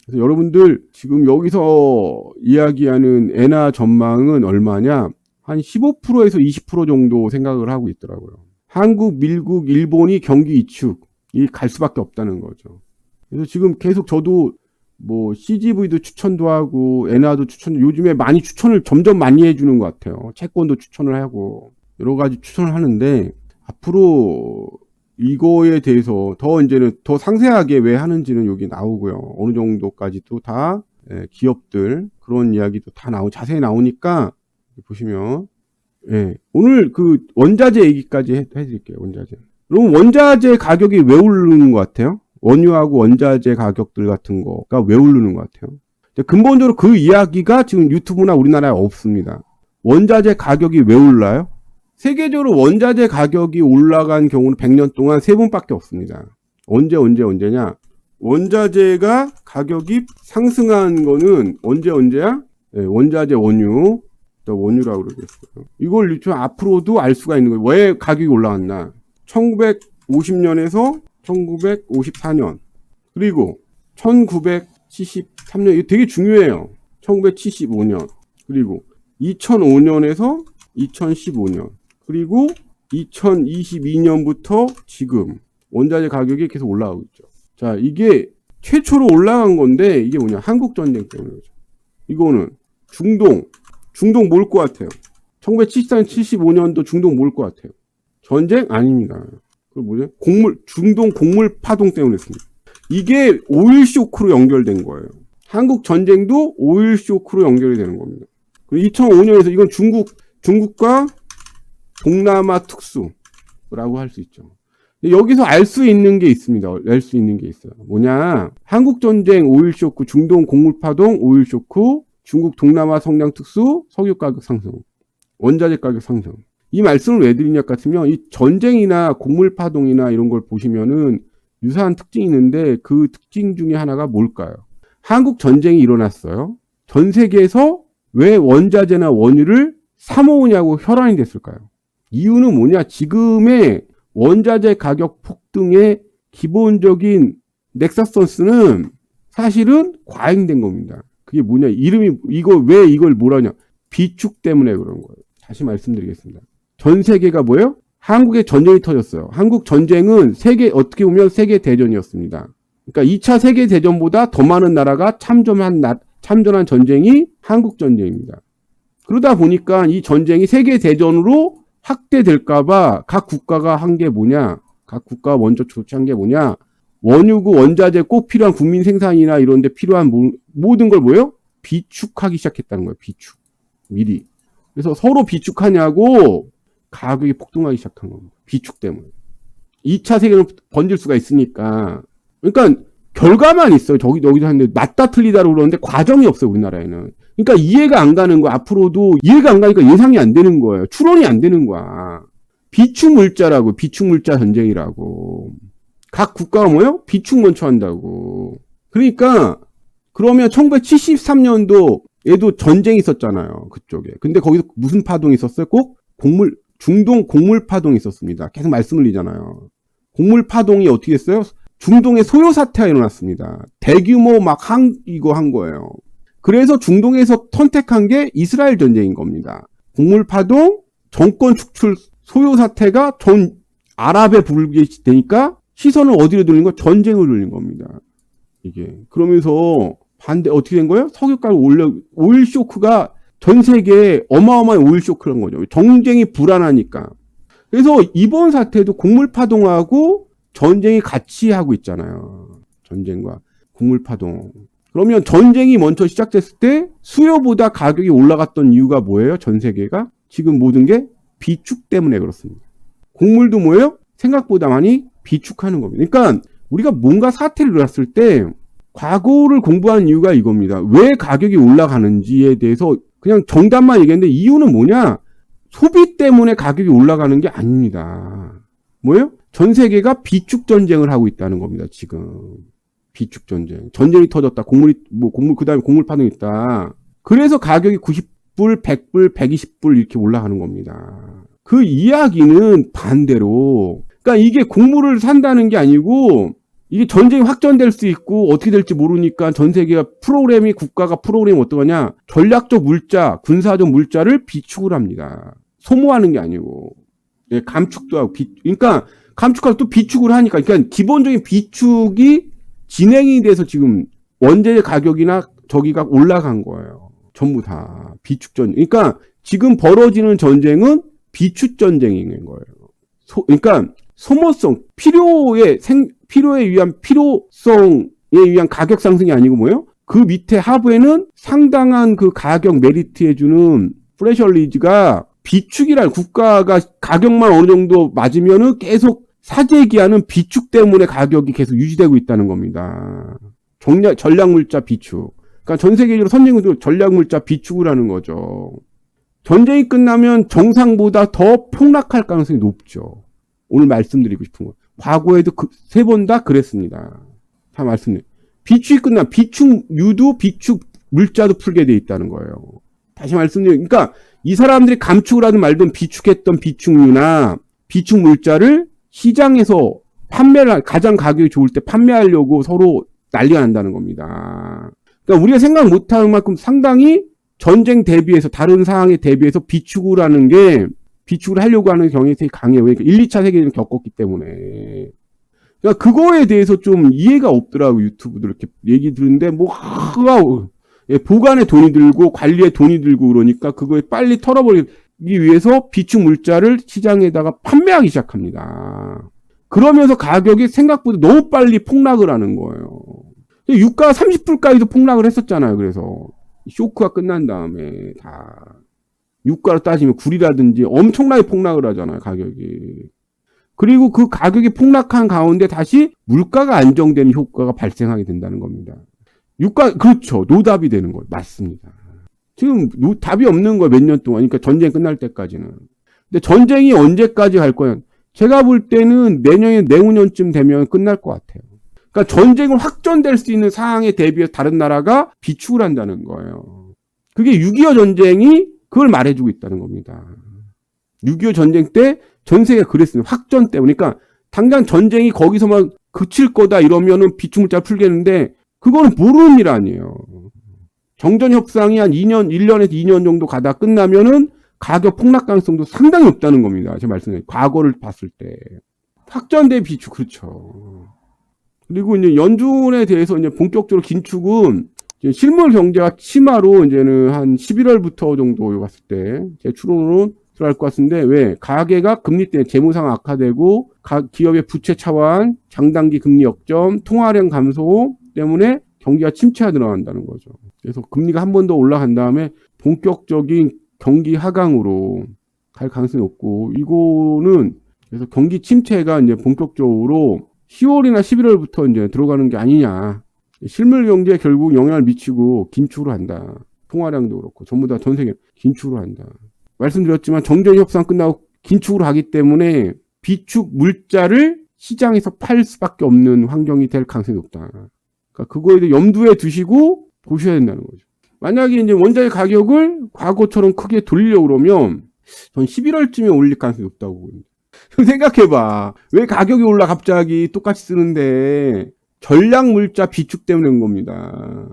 그래서 여러분들 지금 여기서 이야기하는 엔화 전망은 얼마냐? 한 15%에서 20% 정도 생각을 하고 있더라고요. 한국, 미국, 일본이 경기 위축이 갈 수밖에 없다는 거죠. 그래서 지금 계속 저도 뭐 CGV도 추천도 하고 엔화도 요즘에 많이 추천을 점점 많이 해주는 것 같아요. 채권도 추천을 하고 여러 가지 추천을 하는데 앞으로 이거에 대해서 이제는 더 상세하게 왜 하는지는 여기 나오고요. 어느 정도까지도 다 기업들 그런 이야기도 다 자세히 나오니까 보시면 오늘 그 원자재 얘기까지 해드릴게요. 원자재. 그럼 원자재 가격이 왜 오르는 것 같아요? 원유하고 원자재 가격들 같은 거가 왜 오르는 것 같아요? 근본적으로 그 이야기가 지금 유튜브나 우리나라에 없습니다. 원자재 가격이 왜 올라요? 세계적으로 원자재 가격이 올라간 경우는 100년 동안 3번밖에 없습니다. 언제냐? 원자재가 가격이 상승한 거는 언제야? 원자재 원유. 원유라고 그러겠어요. 이걸 앞으로도 알 수가 있는 거예요. 왜 가격이 올라갔나? 1950년에서 1954년 그리고 1973년 이게 되게 중요해요. 1975년 그리고 2005년에서 2015년 그리고 2022년부터 지금 원자재 가격이 계속 올라가고 있죠. 자, 이게 최초로 올라간 건데 이게 뭐냐? 한국 전쟁 때문이죠. 이거는 중동 중동 뭘 것 같아요? 1974년, 75년도 중동 뭘 것 같아요? 전쟁? 아닙니다. 그 뭐죠? 중동 곡물 파동 때문에 했습니다. 이게 오일 쇼크로 연결된 거예요. 한국 전쟁도 오일 쇼크로 연결이 되는 겁니다. 2005년에서 이건 중국과 동남아 특수라고 할 수 있죠. 여기서 알 수 있는 게 있습니다. 알 수 있는 게 있어요. 뭐냐? 한국 전쟁 오일 쇼크, 중동 곡물 파동 오일 쇼크, 중국 동남아 성장 특수, 석유 가격 상승, 원자재 가격 상승. 이 말씀을 왜 드리냐 같으면 이 전쟁이나 곡물 파동이나 이런 걸 보시면은 유사한 특징이 있는데 그 특징 중에 하나가 뭘까요? 한국 전쟁이 일어났어요. 전 세계에서 왜 원자재나 원유를 사모으냐고 혈안이 됐을까요? 이유는 뭐냐? 지금의 원자재 가격 폭등의 기본적인 넥사선스는 사실은 과잉된 겁니다. 그게 뭐냐? 왜 이걸 뭐라냐? 비축 때문에 그런 거예요. 다시 말씀드리겠습니다. 전 세계가 뭐예요? 한국에 전쟁이 터졌어요. 한국 전쟁은 어떻게 보면 세계 대전이었습니다. 그러니까 2차 세계 대전보다 더 많은 나라가 참전한 전쟁이 한국 전쟁입니다. 그러다 보니까 이 전쟁이 세계 대전으로 확대될까봐 각 국가가 한 게 뭐냐? 각 국가가 먼저 조치한 게 뭐냐? 원유구 원자재 꼭 필요한 국민 생산이나 이런 데 필요한 모든 걸 뭐예요? 비축하기 시작했다는 거예요. 비축. 미리. 그래서 서로 비축하냐고 가격이 폭등하기 시작한 겁니다. 비축 때문에. 2차 세계는 번질 수가 있으니까. 그러니까 결과만 있어요. 여기서 하는데 맞다 틀리다로 그러는데 과정이 없어요. 우리나라에는. 그러니까 이해가 안 가는 거. 앞으로도 이해가 안 가니까 예상이 안 되는 거예요. 추론이 안 되는 거야. 비축물자라고. 비축물자 전쟁이라고. 각 국가가 뭐예요? 비축 먼저 한다고. 그러니까 그러면 1973년도에도 전쟁이 있었잖아요. 그쪽에. 근데 거기서 무슨 파동이 있었어요? 꼭 중동 곡물 파동이 있었습니다. 계속 말씀을 드리잖아요. 곡물 파동이 어떻게 했어요? 중동에 소요 사태가 일어났습니다. 대규모 이거 한 거예요. 그래서 중동에서 선택한 게 이스라엘 전쟁인 겁니다. 곡물 파동, 정권 축출, 소요 사태가 전 아랍에 불게 되니까 시선을 어디로 돌린 거? 전쟁으로 돌린 겁니다. 이게. 그러면서 어떻게 된 거예요? 석유가를 오일 쇼크가 전 세계에 어마어마한 오일 쇼크란 거죠. 전쟁이 불안하니까. 그래서 이번 사태도 곡물 파동하고 전쟁이 같이 하고 있잖아요. 전쟁과 곡물 파동. 그러면 전쟁이 먼저 시작됐을 때 수요보다 가격이 올라갔던 이유가 뭐예요? 전 세계가? 지금 모든 게 비축 때문에 그렇습니다. 곡물도 뭐예요? 생각보다 많이 비축하는 겁니다. 그러니까 우리가 뭔가 사태를 일어났을 때 과거를 공부하는 이유가 이겁니다. 왜 가격이 올라가는지에 대해서 그냥 정답만 얘기했는데 이유는 뭐냐? 소비 때문에 가격이 올라가는 게 아닙니다. 뭐예요? 전 세계가 비축 전쟁을 하고 있다는 겁니다. 지금 비축 전쟁. 전쟁이 터졌다. 그다음에 곡물 파동이 있다. 그래서 가격이 90불, 100불, 120불 이렇게 올라가는 겁니다. 그 이야기는 반대로. 그러니까 이게 곡물을 산다는 게 아니고 이게 전쟁이 확전될 수 있고 어떻게 될지 모르니까 전 세계가 국가가 프로그램이 어떠냐? 전략적 물자, 군사적 물자를 비축을 합니다. 소모하는 게 아니고. 예, 감축도 하고 그러니까 감축하고 또 비축을 하니까 그러니까 기본적인 비축이 진행이 돼서 지금 원재재 가격이나 저기가 올라간 거예요. 전부 다 비축 전쟁. 그러니까 지금 벌어지는 전쟁은 비축 전쟁인 거예요. 그러니까 소모성, 필요에 의한 필요성에 의한 가격 상승이 아니고 뭐예요? 그 밑에 하부에는 상당한 그 가격 메리트해주는 프레셔리즈가 비축이란 국가가 가격만 어느 정도 맞으면은 계속 사재기하는 비축 때문에 가격이 계속 유지되고 있다는 겁니다. 전략물자 비축. 그러니까 전 세계적으로 선진국도 전략물자 비축을 하는 거죠. 전쟁이 끝나면 정상보다 더 폭락할 가능성이 높죠. 오늘 말씀드리고 싶은 거. 과거에도 3번 다 그랬습니다. 다 말씀드려요. 비축이 끝나면 비축유도 비축 물자도 풀게 돼 있다는 거예요. 다시 말씀드려요. 그러니까 이 사람들이 감축을 하든 말든 비축했던 비축유나 비축 물자를 시장에서 가장 가격이 좋을 때 판매하려고 서로 난리가 난다는 겁니다. 그러니까 우리가 생각 못하는 만큼 상당히 전쟁 대비해서 다른 상황에 대비해서 비축을 하려고 하는 경향이 되게 강해요. 그러니까 1, 2차 세계대전을 겪었기 때문에. 그러니까 그거에 대해서 좀 이해가 없더라고. 유튜브도 이렇게 얘기 들은데 예, 보관에 돈이 들고 관리에 돈이 들고 그러니까 그거에 빨리 털어버리기 위해서 비축 물자를 시장에다가 판매하기 시작합니다. 그러면서 가격이 생각보다 너무 빨리 폭락을 하는 거예요. 유가가 30불까지도 폭락을 했었잖아요. 그래서 쇼크가 끝난 다음에 다 유가로 따지면 굴이라든지 엄청나게 폭락을 하잖아요. 가격이. 그리고 그 가격이 폭락한 가운데 다시 물가가 안정되는 효과가 발생하게 된다는 겁니다. 유가, 그렇죠. 노답이 되는 거예요. 맞습니다. 지금 답이 없는 거예요. 몇 년 동안. 그러니까 전쟁 끝날 때까지는. 근데 전쟁이 언제까지 갈 거냐. 제가 볼 때는 내후년쯤 되면 끝날 것 같아요. 그러니까 전쟁을 확전될 수 있는 상황에 대비해서 다른 나라가 비축을 한다는 거예요. 그게 6.25 전쟁이 그걸 말해주고 있다는 겁니다. 6.25 전쟁 때 전 세계가 그랬습니다. 확전 때문에. 그러니까 당장 전쟁이 거기서만 그칠 거다 이러면은 비축물자 풀겠는데 그거는 모르는 일 아니에요. 정전 협상이 한 1년에서 2년 정도 가다 끝나면은 가격 폭락 가능성도 상당히 높다는 겁니다. 제가 말씀드린 과거를 봤을 때. 확전된 비축, 그렇죠. 그리고 이제 연준에 대해서 이제 본격적으로 긴축은 이제 실물 경제가 심화로 이제는 한 11월부터 정도 갔을 때 제 추론으로 들어갈 것 같은데 왜? 가계가 금리 때문에 재무상 악화되고 기업의 부채 차환, 장단기 금리 역점, 통화량 감소 때문에 경기가 침체가 들어간다는 거죠. 그래서 금리가 한 번 더 올라간 다음에 본격적인 경기 하강으로 갈 가능성이 높고 이거는 그래서 경기 침체가 이제 본격적으로 10월이나 11월부터 이제 들어가는 게 아니냐. 실물 경제에 결국 영향을 미치고 긴축을 한다. 통화량도 그렇고 전부 다 전 세계 긴축을 한다. 말씀드렸지만 정전 협상 끝나고 긴축으로 하기 때문에 비축 물자를 시장에서 팔 수밖에 없는 환경이 될 가능성이 높다. 그러니까 그거에 대해 염두에 두시고 보셔야 된다는 거죠. 만약에 이제 원자재 가격을 과거처럼 크게 돌리려고 그러면 전 11월쯤에 올릴 가능성이 높다고 봅니다. 생각해봐. 왜 가격이 올라 갑자기 똑같이 쓰는데 전략 물자 비축 때문에 그런 겁니다.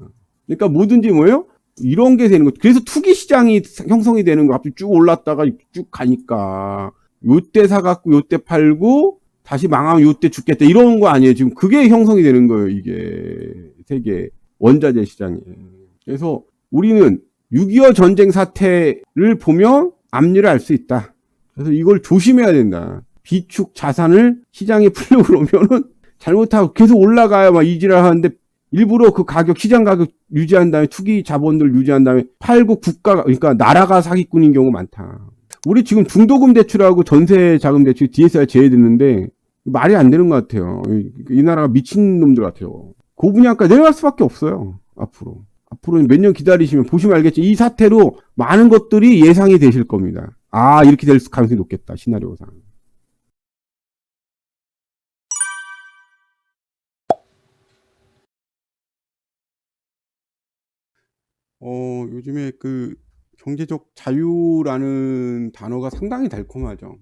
그러니까 뭐든지 뭐예요? 이런 게 되는 거죠. 그래서 투기 시장이 형성이 되는 거. 갑자기 쭉 올랐다가 쭉 가니까 요때 사갖고 요때 팔고 다시 망하면 요때 죽겠다 이런 거 아니에요. 지금 그게 형성이 되는 거예요. 이게 세계 원자재 시장에. 그래서 우리는 6.25 전쟁 사태를 보면 압류를 알 수 있다. 그래서 이걸 조심해야 된다. 비축 자산을 시장에 풀려고 그러면은 잘못하고 계속 올라가야 막 이지랄 하는데 일부러 그 가격, 시장 가격 유지한 다음에 투기 자본들 유지한 다음에 팔고 국가가, 그러니까 나라가 사기꾼인 경우가 많다. 우리 지금 중도금 대출하고 전세 자금 대출 DSR 제외됐는데 말이 안 되는 것 같아요. 이 나라가 미친 놈들 같아요. 그 분양가 내려갈 수밖에 없어요. 앞으로 몇 년 기다리시면 보시면 알겠죠. 이 사태로 많은 것들이 예상이 되실 겁니다. 아, 이렇게 될 가능성이 높겠다. 시나리오상. 요즘에 그 경제적 자유라는 단어가 상당히 달콤하죠.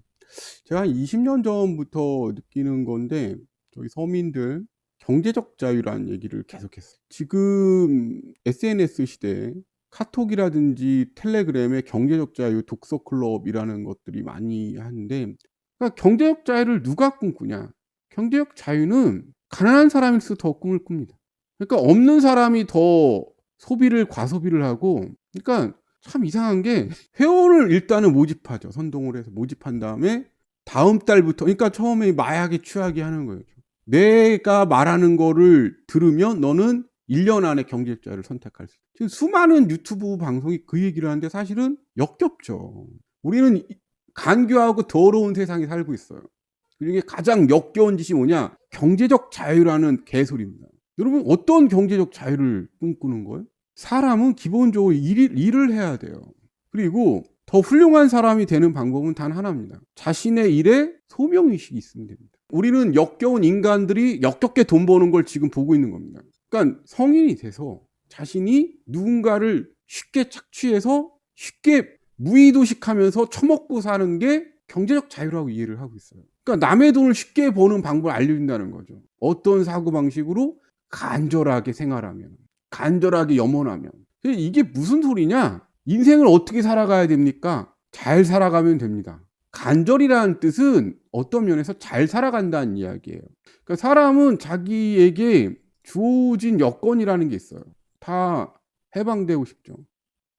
제가 한 20년 전부터 느끼는 건데 저희 서민들 경제적 자유라는 얘기를 계속했어요. 지금 SNS 시대에 카톡이라든지 텔레그램에 경제적 자유, 독서 클럽이라는 것들이 많이 하는데 그러니까 경제적 자유를 누가 꿈꾸냐? 경제적 자유는 가난한 사람일수록 더 꿈을 꿉니다. 그러니까 없는 사람이 더 소비를 과소비를 하고 그러니까 참 이상한 게 회원을 일단은 모집하죠. 선동을 해서 모집한 다음에 다음 달부터 그러니까 처음에 마약에 취하게 하는 거예요. 내가 말하는 거를 들으면 너는 1년 안에 경제적 자유를 선택할 수 있다. 지금 수많은 유튜브 방송이 그 얘기를 하는데 사실은 역겹죠. 우리는 간교하고 더러운 세상에 살고 있어요. 그중에 가장 역겨운 짓이 뭐냐? 경제적 자유라는 개소리입니다. 여러분 어떤 경제적 자유를 꿈꾸는 거예요? 사람은 기본적으로 일을 해야 돼요. 그리고 더 훌륭한 사람이 되는 방법은 단 하나입니다. 자신의 일에 소명의식이 있으면 됩니다. 우리는 역겨운 인간들이 역겹게 돈 버는 걸 지금 보고 있는 겁니다. 그러니까 성인이 돼서 자신이 누군가를 쉽게 착취해서 쉽게 무의도식하면서 처먹고 사는 게 경제적 자유라고 이해를 하고 있어요. 그러니까 남의 돈을 쉽게 버는 방법을 알려준다는 거죠. 어떤 사고방식으로 간절하게 생활하면, 간절하게 염원하면. 이게 무슨 소리냐? 인생을 어떻게 살아가야 됩니까? 잘 살아가면 됩니다. 간절이라는 뜻은 어떤 면에서 잘 살아간다는 이야기예요. 그러니까 사람은 자기에게 주어진 여건이라는 게 있어요. 다 해방되고 싶죠.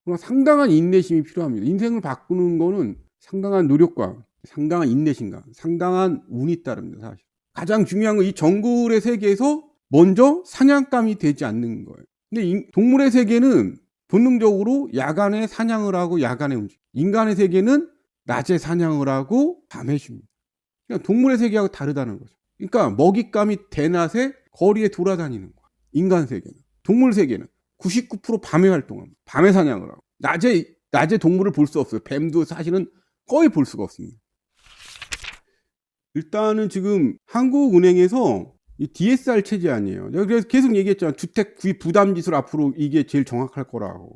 그러나 상당한 인내심이 필요합니다. 인생을 바꾸는 거는 상당한 노력과 상당한 인내심과 상당한 운이 따릅니다. 사실 가장 중요한 건 이 정글의 세계에서 먼저 사냥감이 되지 않는 거예요. 근데 동물의 세계는 본능적으로 야간에 사냥을 하고 야간에 움직여요. 인간의 세계는 낮에 사냥을 하고 밤에 쉽니다. 그러니까 동물의 세계하고 다르다는 거죠. 그러니까 먹잇감이 대낮에 거리에 돌아다니는 거예요. 인간 세계는. 동물 세계는 99% 밤에 활동합니다. 밤에 사냥을 하고. 낮에 동물을 볼 수 없어요. 뱀도 사실은 거의 볼 수가 없습니다. 일단은 지금 한국은행에서 이 DSR 체제 아니에요. 내가 그래서 계속 얘기했잖아. 주택 구입 부담 지수를 앞으로 이게 제일 정확할 거라고.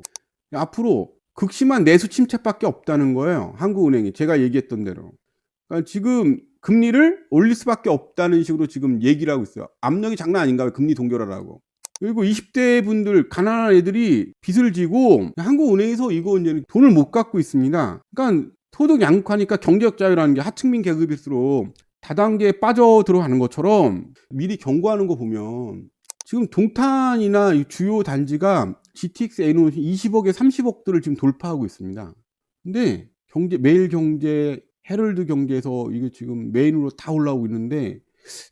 앞으로 극심한 내수 침체밖에 없다는 거예요. 한국은행이. 제가 얘기했던 대로. 그러니까 지금 금리를 올릴 수밖에 없다는 식으로 지금 얘기를 하고 있어요. 압력이 장난 아닌가? 금리 동결하라고. 그리고 20대 분들, 가난한 애들이 빚을 지고 한국은행에서 이거 이제 돈을 못 갚고 있습니다. 그러니까 소득 양극화니까 경제적 자유라는 게 하층민 계급일수록 다단계에 빠져 들어가는 것처럼 미리 경고하는 거 보면 지금 동탄이나 주요 단지가 GTX A는 20억에 30억들을 지금 돌파하고 있습니다. 근데 매일경제, 헤럴드 경제에서 이게 지금 메인으로 다 올라오고 있는데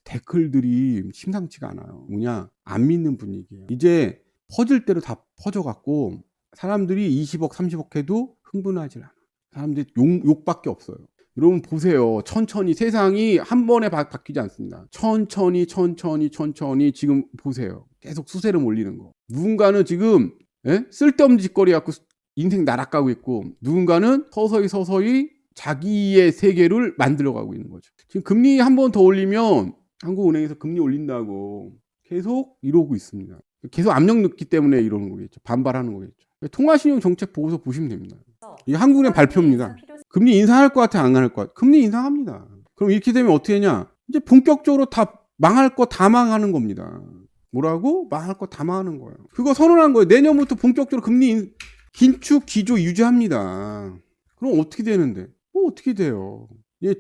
댓글들이 심상치가 않아요. 뭐냐? 안 믿는 분위기예요. 이제 퍼질 대로 다 퍼져갖고 사람들이 20억, 30억 해도 흥분하지 않아. 사람들이 욕밖에 없어요. 여러분 보세요. 천천히 세상이 한 번에 바뀌지 않습니다. 천천히 지금 보세요. 계속 수세를 몰리는 거. 누군가는 지금 쓸데없는 짓거리 갖고 인생 날아가고 있고 누군가는 서서히 자기의 세계를 만들어가고 있는 거죠. 지금 금리 한 번 더 올리면 한국은행에서 금리 올린다고 계속 이러고 있습니다. 계속 압력 넣기 때문에 이러는 거겠죠. 반발하는 거겠죠. 통화신용 정책 보고서 보시면 됩니다. 이게 한국은행 발표입니다. 금리 인상할 것 같아, 안 할 것 같아? 금리 인상합니다. 그럼 이렇게 되면 어떻게 되냐? 이제 본격적으로 다 망할 거 다 망하는 겁니다. 뭐라고? 망할 거 다 망하는 거예요. 그거 선언한 거예요. 내년부터 본격적으로 금리 긴축 기조 유지합니다. 그럼 어떻게 되는데? 어떻게 돼요? 이제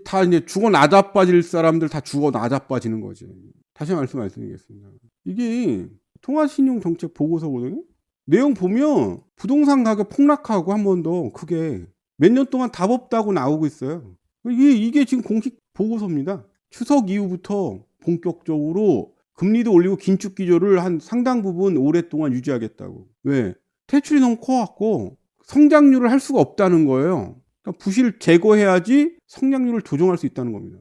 죽어 나자빠질 사람들 다 죽어 나자빠지는 거지. 다시 말씀드리겠습니다. 이게 통화신용 정책 보고서거든요. 내용 보면 부동산 가격 폭락하고 한 번 더 크게 몇 년 동안 답 없다고 나오고 있어요. 이게 지금 공식 보고서입니다. 추석 이후부터 본격적으로 금리도 올리고 긴축 기조를 한 상당 부분 오랫동안 유지하겠다고. 왜? 대출이 너무 커갖고 성장률을 할 수가 없다는 거예요. 그러니까 부실 제거해야지 성장률을 조정할 수 있다는 겁니다.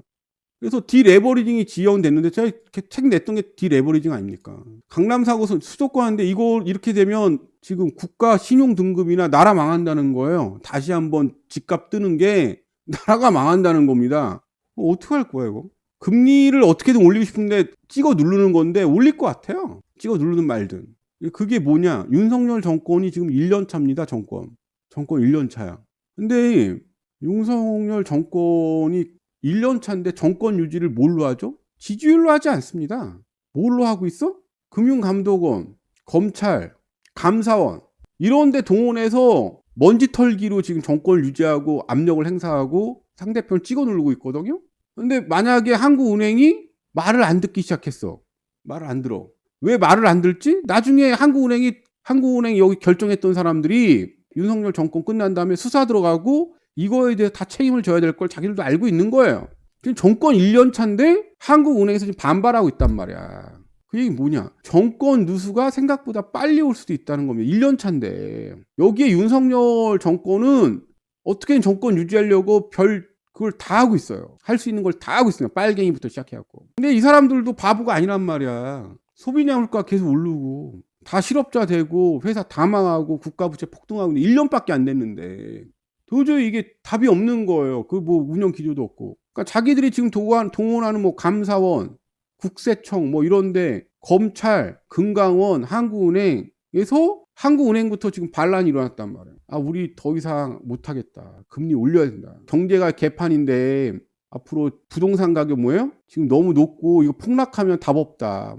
그래서 디레버리징이 지연됐는데 제가 책 냈던 게 디레버리징 아닙니까? 강남 사고 수도권인데 이거 이렇게 되면 지금 국가 신용 등급이나 나라 망한다는 거예요. 다시 한번 집값 뜨는 게 나라가 망한다는 겁니다. 어떻게 할 거야 이거? 금리를 어떻게든 올리고 싶은데 찍어 누르는 건데 올릴 것 같아요. 찍어 누르든 말든. 그게 뭐냐? 윤석열 정권이 지금 1년 차입니다. 정권 1년 차야. 근데 윤석열 정권이 1년 차인데 정권 유지를 뭘로 하죠? 지지율로 하지 않습니다. 뭘로 하고 있어? 금융감독원, 검찰, 감사원 이런 데 동원해서 먼지 털기로 지금 정권을 유지하고 압력을 행사하고 상대편을 찍어 누르고 있거든요. 근데 만약에 한국은행이 말을 안 듣기 시작했어. 말을 안 들어. 왜 말을 안 듣지? 나중에 한국은행이 여기 결정했던 사람들이 윤석열 정권 끝난 다음에 수사 들어가고 이거에 대해 다 책임을 져야 될 걸 자기들도 알고 있는 거예요. 지금 정권 1년 차인데 한국은행에서 지금 반발하고 있단 말이야. 그 얘기 뭐냐? 정권 누수가 생각보다 빨리 올 수도 있다는 겁니다. 1년 차인데. 여기에 윤석열 정권은 어떻게든 정권 유지하려고 그걸 다 하고 있어요. 할 수 있는 걸 다 하고 있어요. 빨갱이부터 시작해갖고. 근데 이 사람들도 바보가 아니란 말이야. 소비량 물가 계속 오르고 다 실업자 되고 회사 다 망하고 국가 부채 폭등하고 1년밖에 안 됐는데 도저히 이게 답이 없는 거예요. 그 뭐 운영 기조도 없고. 그러니까 자기들이 지금 동원하는 뭐 감사원, 국세청 뭐 이런데 검찰, 금강원, 한국은행에서 한국은행부터 지금 반란이 일어났단 말이에요. 우리 더 이상 못하겠다. 금리 올려야 된다. 경제가 개판인데 앞으로 부동산 가격 뭐예요? 지금 너무 높고 이거 폭락하면 답 없다.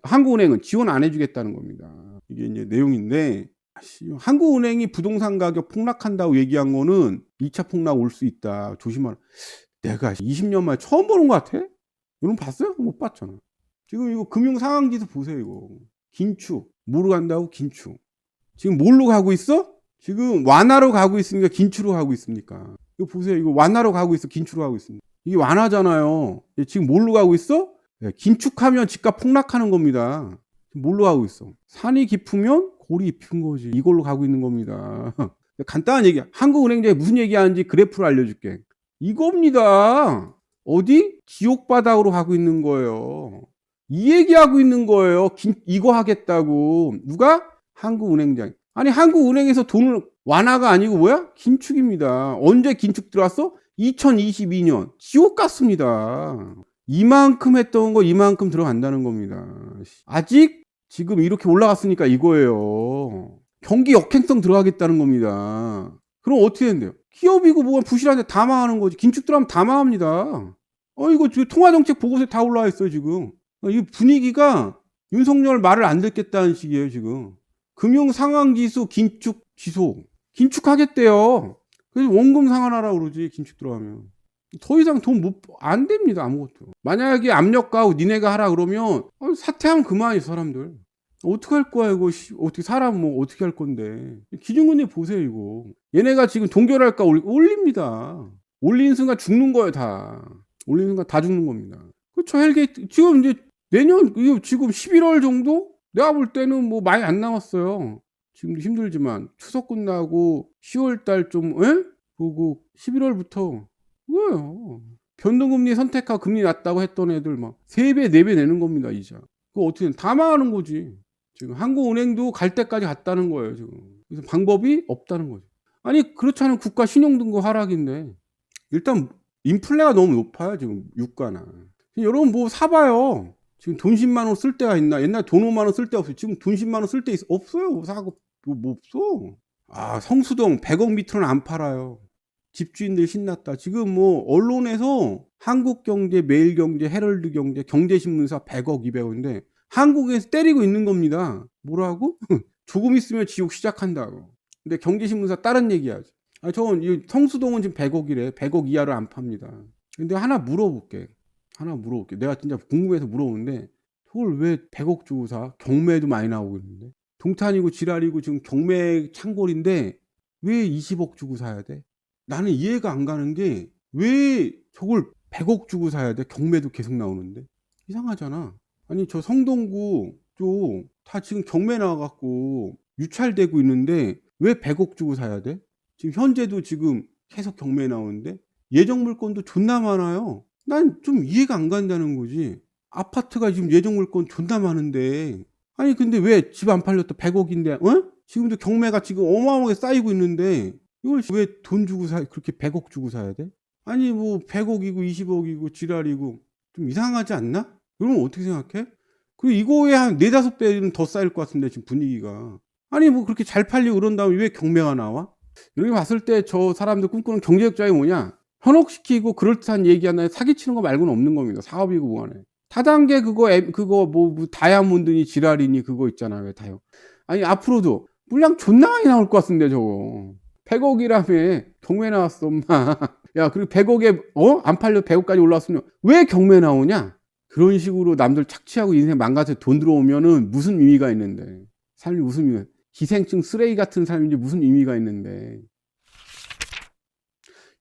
한국은행은 지원 안 해주겠다는 겁니다. 이게 이제 내용인데 한국은행이 부동산 가격 폭락한다고 얘기한 거는 2차 폭락 올 수 있다. 조심하라. 내가 20년 만에 처음 보는 것 같아? 여러분 봤어요? 못 봤잖아. 지금 이거 금융 상황지수 보세요. 이거 긴축. 뭐로 간다고? 긴축. 지금 뭘로 가고 있어? 지금 완화로 가고 있습니까? 긴축으로 가고 있습니까? 이거 보세요. 이거 완화로 가고 있어? 긴축으로 가고 있습니다. 이게 완화잖아요. 지금 뭘로 가고 있어? 네, 긴축하면 집값 폭락하는 겁니다. 지금 뭘로 가고 있어? 산이 깊으면 골이 깊은 거지. 이걸로 가고 있는 겁니다. 간단한 얘기야. 한국은행장이 무슨 얘기하는지 그래프로 알려줄게. 이겁니다. 어디? 지옥 바닥으로 가고 있는 거예요. 이 얘기하고 있는 거예요. 이거 하겠다고. 누가? 한국은행장. 아니 한국은행에서 돈을 완화가 아니고 뭐야? 긴축입니다. 언제 긴축 들어왔어? 2022년. 지옥 같습니다. 이만큼 했던 거 이만큼 들어간다는 겁니다. 아직 지금 이렇게 올라갔으니까 이거예요. 경기 역행성 들어가겠다는 겁니다. 그럼 어떻게 된대요? 기업이고 뭐가 부실한데 다 망하는 거지. 긴축 들어가면 다 망합니다. 이거 지금 통화정책 보고서에 다 올라와 있어요, 지금. 이 분위기가 윤석열 말을 안 듣겠다는 식이에요, 지금. 금융상황지수 긴축 지소. 긴축하겠대요. 그래서 원금 상환하라고 그러지, 긴축 들어가면. 더 이상 돈 안 됩니다, 아무것도. 만약에 압력 가하고 니네가 하라 그러면, 사퇴하면 그만이죠, 사람들. 어떻게 할 거야, 이거. 어떻게, 사람 뭐, 어떻게 할 건데. 기준금리 보세요, 이거. 얘네가 지금 동결할까 올립니다. 올리는 순간 죽는 거예요, 다. 올리는 순간 다 죽는 겁니다. 그렇죠, 헬게이트. 지금 이제 내년, 지금 11월 정도? 내가 볼 때는 뭐 많이 안 남았어요. 지금도 힘들지만. 추석 끝나고 10월 달 좀, 보고 11월부터, 뭐예요. 변동금리 선택하고 금리 낮다고 했던 애들 막 3배, 4배 내는 겁니다, 이자. 그거 어떻게, 다 망하는 거지. 지금 한국은행도 갈 때까지 갔다는 거예요, 지금. 그래서 방법이 없다는 거죠. 아니, 그렇지 않으면 국가 신용등급 하락인데. 일단, 인플레가 너무 높아요, 지금, 유가나. 여러분 뭐 사봐요. 지금 돈 10만 원 쓸 때가 있나? 옛날 돈 5만 원 쓸 때 없어요. 지금 돈 10만 원 쓸 때 없어요. 사고, 뭐 없어. 성수동 100억 미터는 안 팔아요. 집주인들 신났다. 지금 뭐 언론에서 한국경제, 매일경제, 헤럴드경제, 경제신문사 100억, 200억인데 한국에서 때리고 있는 겁니다. 뭐라고? 조금 있으면 지옥 시작한다고. 근데 경제신문사 다른 얘기하지. 저건 성수동은 지금 100억이래. 100억 이하를 안 팝니다. 근데 하나 물어볼게. 내가 진짜 궁금해서 물어보는데 그걸 왜 100억 주고 사? 경매도 많이 나오고 있는데. 동탄이고 지랄이고 지금 경매 창골인데 왜 20억 주고 사야 돼? 나는 이해가 안 가는 게 왜 저걸 100억 주고 사야 돼? 경매도 계속 나오는데. 이상하잖아. 아니 저 성동구 쪽 다 지금 경매 나와갖고 유찰되고 있는데 왜 100억 주고 사야 돼? 지금 현재도 지금 계속 경매 나오는데 예정 물건도 존나 많아요. 난 좀 이해가 안 간다는 거지. 아파트가 지금 예정 물건 존나 많은데 아니 근데 왜 집 안 팔렸다 100억인데 지금도 경매가 지금 어마어마하게 쌓이고 있는데 이걸 왜 돈 주고 그렇게 100억 주고 사야 돼? 아니 뭐 100억이고 20억이고 지랄이고 좀 이상하지 않나? 그러면 어떻게 생각해? 그리고 이거에 한 4-5배는 더 쌓일 것 같은데 지금 분위기가. 아니 뭐 그렇게 잘 팔리고 그런 다음에 왜 경매가 나와? 이렇게 봤을 때 저 사람들 꿈꾸는 경제학자이 뭐냐? 현혹시키고 그럴듯한 얘기하나 사기치는 거 말고는 없는 겁니다. 사업이고 뭐하네. 다단계 그거 뭐 다이아몬드니 지랄이니 그거 있잖아요. 다요. 아니 앞으로도 물량 존나 많이 나올 것 같은데 저거. 100억이라며 경매 나왔어 엄마. 야 그리고 100억에 안 팔려 100억까지 올라왔으면 왜 경매 나오냐? 그런 식으로 남들 착취하고 인생 망가져 돈 들어오면은 무슨 의미가 있는데. 삶이 무슨 의미가, 기생충 쓰레기 같은 삶인지 무슨 의미가 있는데.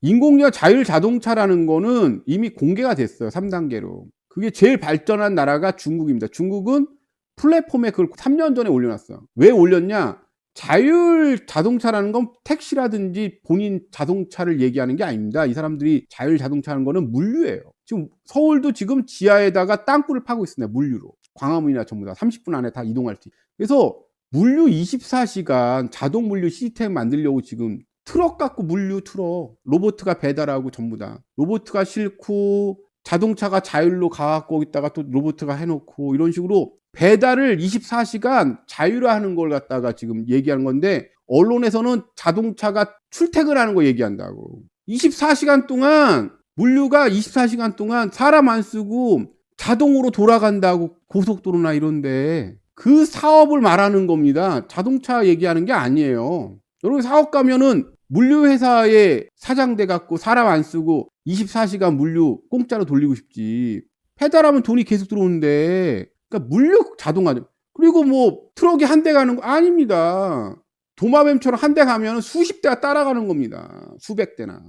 인공지능 자율자동차라는 거는 이미 공개가 됐어요. 3단계로. 그게 제일 발전한 나라가 중국입니다. 중국은 플랫폼에 그걸 3년 전에 올려놨어요. 왜 올렸냐? 자율자동차라는 건 택시라든지 본인 자동차를 얘기하는 게 아닙니다. 이 사람들이 자율자동차라는 거는 물류예요. 지금 서울도 지금 지하에다가 땅굴을 파고 있습니다. 물류로. 광화문이나 전부 다 30분 안에 다 이동할 수 있어요. 그래서 물류 24시간 자동 물류 시스템 만들려고 지금 트럭 갖고 물류 트럭, 로봇가 배달하고 전부 다. 로봇가 싣고 자동차가 자율로 가갖고 있다가 또 로봇가 해놓고 이런 식으로 배달을 24시간 자율화하는 걸 갖다가 지금 얘기하는 건데 언론에서는 자동차가 출퇴근하는 거 얘기한다고. 24시간 동안 물류가 24시간 동안 사람 안 쓰고 자동으로 돌아간다고 고속도로나 이런데 그 사업을 말하는 겁니다. 자동차 얘기하는 게 아니에요. 여러분 사업 가면은 물류회사에 사장돼 갖고 사람 안 쓰고 24시간 물류 공짜로 돌리고 싶지. 배달하면 돈이 계속 들어오는데 그러니까 물류 자동화. 그리고 뭐 트럭이 한 대 가는 거 아닙니다. 도마뱀처럼 한 대 가면 수십 대가 따라가는 겁니다. 수백 대나.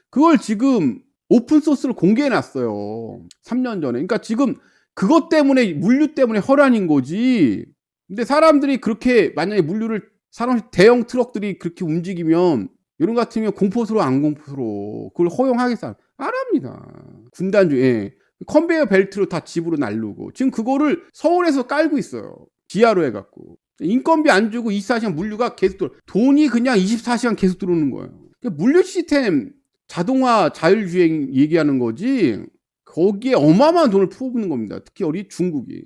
그걸 지금 오픈소스를 공개해 놨어요. 3년 전에. 그러니까 지금 그것 때문에, 물류 때문에 혈안인 거지. 근데 사람들이 그렇게, 만약에 물류를, 대형 트럭들이 그렇게 움직이면, 이런 것 같으면 공포스러워, 안 공포스러워. 그걸 허용하겠어? 안 합니다. 군단 중에. 컨베이어 벨트로 다 집으로 날르고. 지금 그거를 서울에서 깔고 있어요. 지하로 해갖고. 인건비 안 주고 24시간 물류가 계속 들어. 돈이 그냥 24시간 계속 들어오는 거예요. 그러니까 물류 시스템, 자동화, 자율주행 얘기하는 거지, 거기에 어마어마한 돈을 퍼붓는 겁니다. 특히 어디 중국이.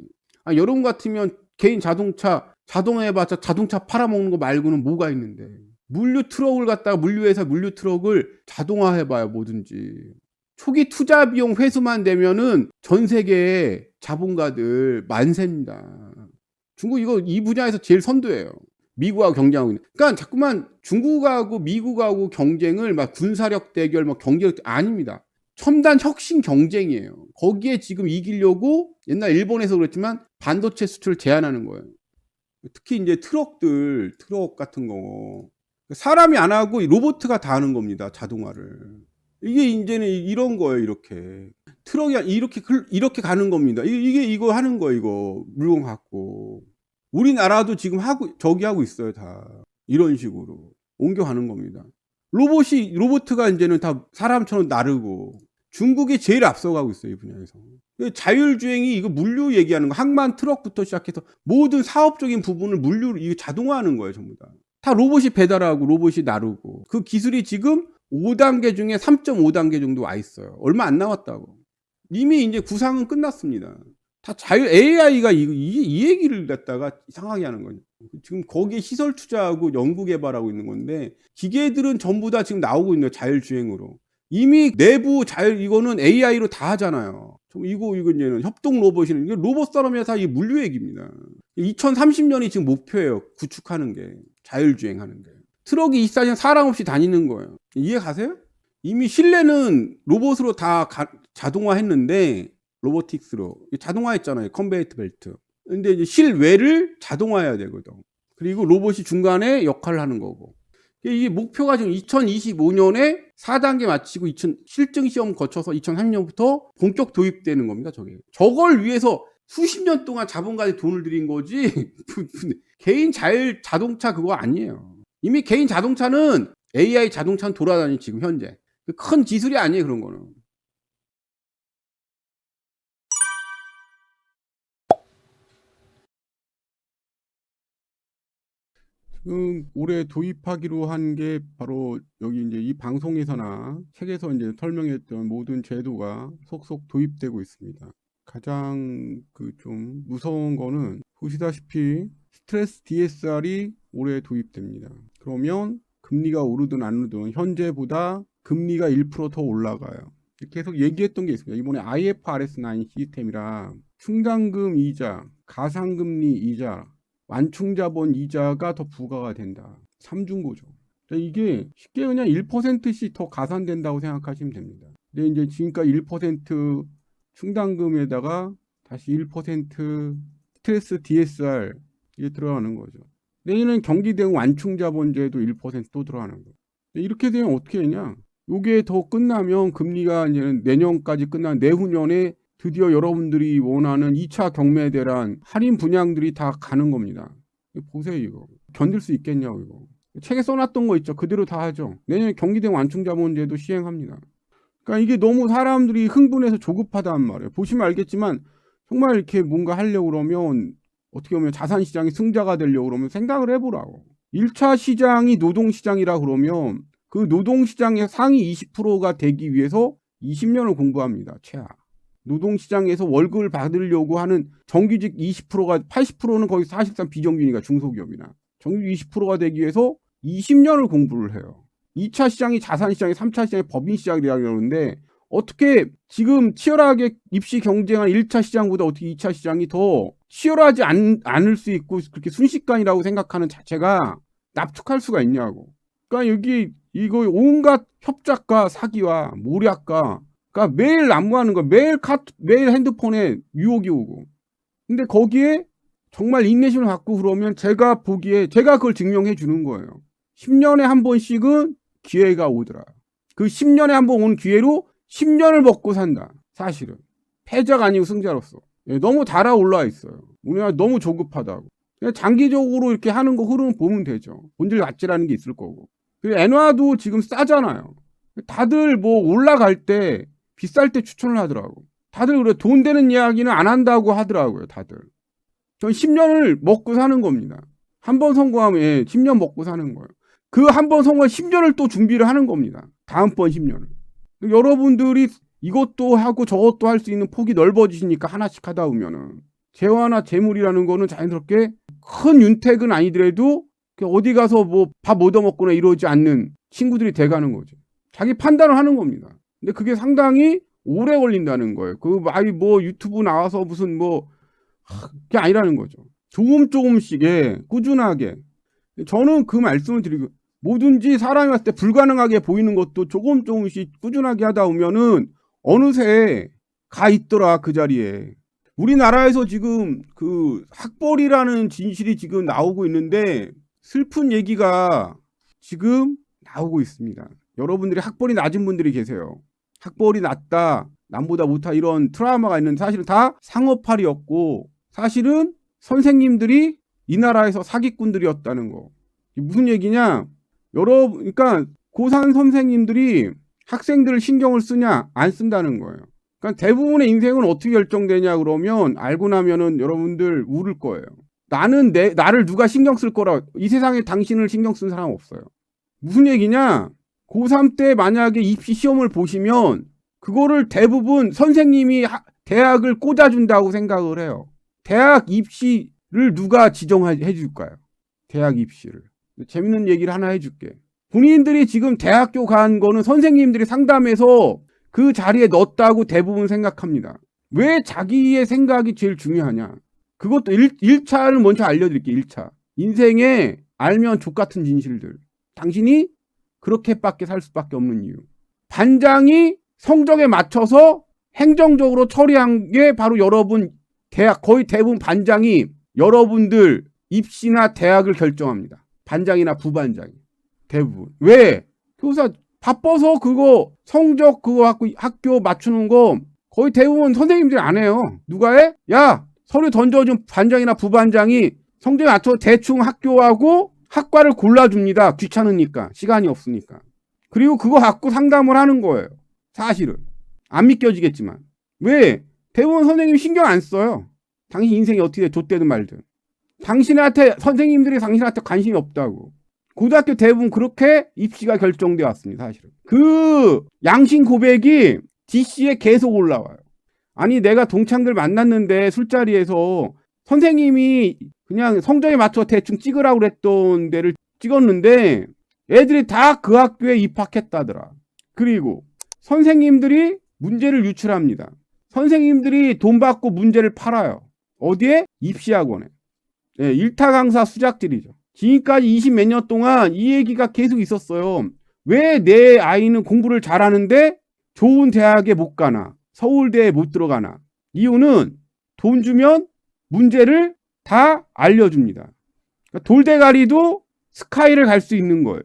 여러분 같으면 개인 자동차, 자동화해봤자 자동차 팔아먹는 거 말고는 뭐가 있는데. 물류 트럭을 갖다가 물류회사 물류 트럭을 자동화해봐야 뭐든지. 초기 투자 비용 회수만 되면은 전 세계의 자본가들 만세입니다. 중국 이 분야에서 제일 선두예요. 미국하고 경쟁하고 있는. 그러니까 자꾸만 중국하고 미국하고 경쟁을 막 군사력 대결, 막 경제력 아닙니다. 첨단 혁신 경쟁이에요. 거기에 지금 이기려고 옛날 일본에서 그랬지만 반도체 수출을 제한하는 거예요. 특히 이제 트럭 같은 거. 사람이 안 하고 로봇가 다 하는 겁니다. 자동화를. 이게 이제는 이런 거예요. 이렇게. 트럭이 이렇게 가는 겁니다. 이거 하는 거예요. 이거 물건 갖고. 우리나라도 지금 하고 있어요. 다 이런 식으로 옮겨가는 겁니다. 로봇가 이제는 다 사람처럼 나르고. 중국이 제일 앞서가고 있어요. 이 분야에서. 자율주행이 이거 물류 얘기하는 거, 항만 트럭부터 시작해서 모든 사업적인 부분을 물류로 이거 자동화하는 거예요. 전부 다 로봇이 배달하고 로봇이 나르고. 그 기술이 지금 5단계 중에 3.5단계 정도 와 있어요. 얼마 안 남았다고. 이미 이제 구상은 끝났습니다. 다 AI가 이 얘기를 갖다가 이상하게 하는 거죠. 지금 거기에 시설 투자하고 연구 개발하고 있는 건데, 기계들은 전부 다 지금 나오고 있는 거예요. 자율주행으로. 이미 내부 이거는 AI로 다 하잖아요. 이거 이제는 협동 로봇이는, 이게 로봇 사람이 다 이 물류 얘기입니다. 2030년이 지금 목표예요. 구축하는 게. 자율주행하는 게. 트럭이 24시간 사람 없이 다니는 거예요. 이해 가세요? 이미 실내는 로봇으로 다 자동화했는데, 로보틱스로 자동화했잖아요. 컨베이어 벨트. 근데 이제 실외를 자동화해야 되거든. 그리고 로봇이 중간에 역할을 하는 거고. 이게 목표가 지금 2025년에 4단계 마치고 실증 시험 거쳐서 2030년부터 본격 도입되는 겁니다. 저걸 위해서 수십 년 동안 자본가들이 돈을 들인 거지. 개인 자동차 그거 아니에요. 이미 개인 자동차는 AI 자동차는 돌아다니 지금 현재. 큰 기술이 아니에요. 그런 거는. 지금 올해 도입하기로 한 게 바로 여기 이제 이 방송에서나 책에서 이제 설명했던 모든 제도가 속속 도입되고 있습니다. 가장 좀 무서운 거는 보시다시피 스트레스 DSR이 올해 도입됩니다. 그러면 금리가 오르든 안 오르든 현재보다 금리가 1% 더 올라가요. 계속 얘기했던 게 있습니다. 이번에 IFRS9 시스템이라 충당금 이자, 가상금리 이자, 완충자본 이자가 더 부과가 된다. 삼중고죠. 이게 쉽게 그냥 1%씩 더 가산된다고 생각하시면 됩니다. 근데 이제 지금까지 1% 충당금에다가 다시 1% 스트레스 DSR 이게 들어가는 거죠. 내년엔 경기 대응 완충자본제도 1% 들어가는 거예요. 이렇게 되면 어떻게 되냐? 이게 더 끝나면 금리가 이제는 내년까지 끝난 내후년에 드디어 여러분들이 원하는 2차 경매대란 할인 분양들이 다 가는 겁니다. 보세요, 이거. 견딜 수 있겠냐고, 이거. 책에 써놨던 거 있죠. 그대로 다 하죠. 내년에 경기대응 완충자본제도 시행합니다. 그러니까 이게 너무 사람들이 흥분해서 조급하단 말이에요. 보시면 알겠지만 정말 이렇게 뭔가 하려고 그러면 어떻게 보면 자산시장이 승자가 되려고 그러면 생각을 해보라고. 1차 시장이 노동시장이라 그러면 그 노동시장의 상위 20%가 되기 위해서 20년을 공부합니다. 최하. 노동시장에서 월급을 받으려고 하는 정규직 20%가 80%는 거의 사실상 비정규직이니까 중소기업이나 정규직 20%가 되기 위해서 20년을 공부를 해요. 2차 시장이 자산시장이 3차 시장이 법인시장이라고 그러는데 어떻게 지금 치열하게 입시 경쟁한 1차 시장보다 어떻게 2차 시장이 더 치열하지 않을 수 있고 그렇게 순식간이라고 생각하는 자체가 납득할 수가 있냐고. 그러니까 여기 이거 온갖 협작과 사기와 모략과 그러니까 매일 난무하는 거, 매일 핸드폰에 유혹이 오고. 근데 거기에 정말 인내심을 갖고 그러면 제가 보기에 제가 그걸 증명해 주는 거예요. 10년에 한 번씩은 기회가 오더라. 그 10년에 한 번 온 기회로 10년을 먹고 산다. 사실은. 패자가 아니고 승자로서. 예, 너무 달아올라 있어요. 우리가 너무 조급하다고. 그냥 장기적으로 이렇게 하는 거 흐름 보면 되죠. 본질 가치라는 게 있을 거고. 그리고 엔화도 지금 싸잖아요. 다들 뭐 올라갈 때 비쌀 때 추천을 하더라고. 다들 그래 돈 되는 이야기는 안 한다고 하더라고요. 다들. 전 10년을 먹고 사는 겁니다. 한 번 성공하면 10년 먹고 사는 거예요. 그 한 번 성공한 10년을 또 준비를 하는 겁니다. 다음번 10년을. 여러분들이 이것도 하고 저것도 할 수 있는 폭이 넓어지시니까 하나씩 하다 보면은 재화나 재물이라는 거는 자연스럽게 큰 윤택은 아니더라도 어디 가서 뭐 밥 얻어먹거나 이러지 않는 친구들이 돼가는 거죠. 자기 판단을 하는 겁니다. 근데 그게 상당히 오래 걸린다는 거예요. 뭐 유튜브 나와서 무슨 그게 아니라는 거죠. 조금씩에 꾸준하게. 저는 그 말씀을 드리고 뭐든지 사람이 봤을 때 불가능하게 보이는 것도 조금씩 꾸준하게 하다 보면은 어느새 가 있더라 그 자리에. 우리나라에서 지금 그 학벌이라는 진실이 지금 나오고 있는데 슬픈 얘기가 지금 나오고 있습니다. 여러분들이 학벌이 낮은 분들이 계세요. 학벌이 낮다, 남보다 못하다 이런 트라우마가 있는데 사실은 다 상어팔이었고 사실은 선생님들이 이 나라에서 사기꾼들이었다는 거. 무슨 얘기냐? 그러니까 고3 선생님들이 학생들을 신경을 쓰냐 안 쓴다는 거예요. 그러니까 대부분의 인생은 어떻게 결정되냐 그러면 알고 나면은 여러분들 울을 거예요. 나를 누가 신경 쓸 거라. 이 세상에 당신을 신경 쓴 사람 없어요. 무슨 얘기냐? 고3 때 만약에 입시 시험을 보시면 그거를 대부분 선생님이 대학을 꽂아준다고 생각을 해요. 대학 입시를 누가 지정해 줄까요? 대학 입시를. 재밌는 얘기를 하나 해줄게. 본인들이 지금 대학교 간 거는 선생님들이 상담해서 그 자리에 넣었다고 대부분 생각합니다. 왜 자기의 생각이 제일 중요하냐? 그것도 1차를 먼저 알려드릴게요. 1차. 인생에 알면 족같은 진실들. 당신이 그렇게밖에 살 수밖에 없는 이유. 반장이 성적에 맞춰서 행정적으로 처리한 게 바로 여러분 대학, 거의 대부분 반장이 여러분들 입시나 대학을 결정합니다. 반장이나 부반장이. 대부분. 왜? 교사 바빠서 그거 성적 그거 갖고 학교 맞추는 거 거의 대부분 선생님들이 안 해요. 누가 해? 야, 서류 던져준 반장이나 부반장이 성적에 맞춰서 대충 학교하고 학과를 골라줍니다. 귀찮으니까. 시간이 없으니까. 그리고 그거 갖고 상담을 하는 거예요. 사실은. 안 믿겨지겠지만. 왜? 대부분 선생님이 신경 안 써요. 당신 인생이 어떻게 좆되든 말든. 선생님들이 당신한테 관심이 없다고. 고등학교 대부분 그렇게 입시가 결정되어 왔습니다. 사실은. 그 양심 고백이 DC에 계속 올라와요. 아니 내가 동창들 만났는데 술자리에서 선생님이 그냥 성적에 맞춰 대충 찍으라고 그랬던 데를 찍었는데 애들이 다 그 학교에 입학했다더라. 그리고 선생님들이 문제를 유출합니다. 선생님들이 돈 받고 문제를 팔아요. 어디에? 입시학원에. 네, 일타 강사 수작질이죠. 지금까지 20몇 년 동안 이 얘기가 계속 있었어요. 왜 내 아이는 공부를 잘하는데 좋은 대학에 못 가나? 서울대에 못 들어가나? 이유는 돈 주면 문제를 다 알려줍니다. 그러니까 돌대가리도 스카이를 갈 수 있는 거예요.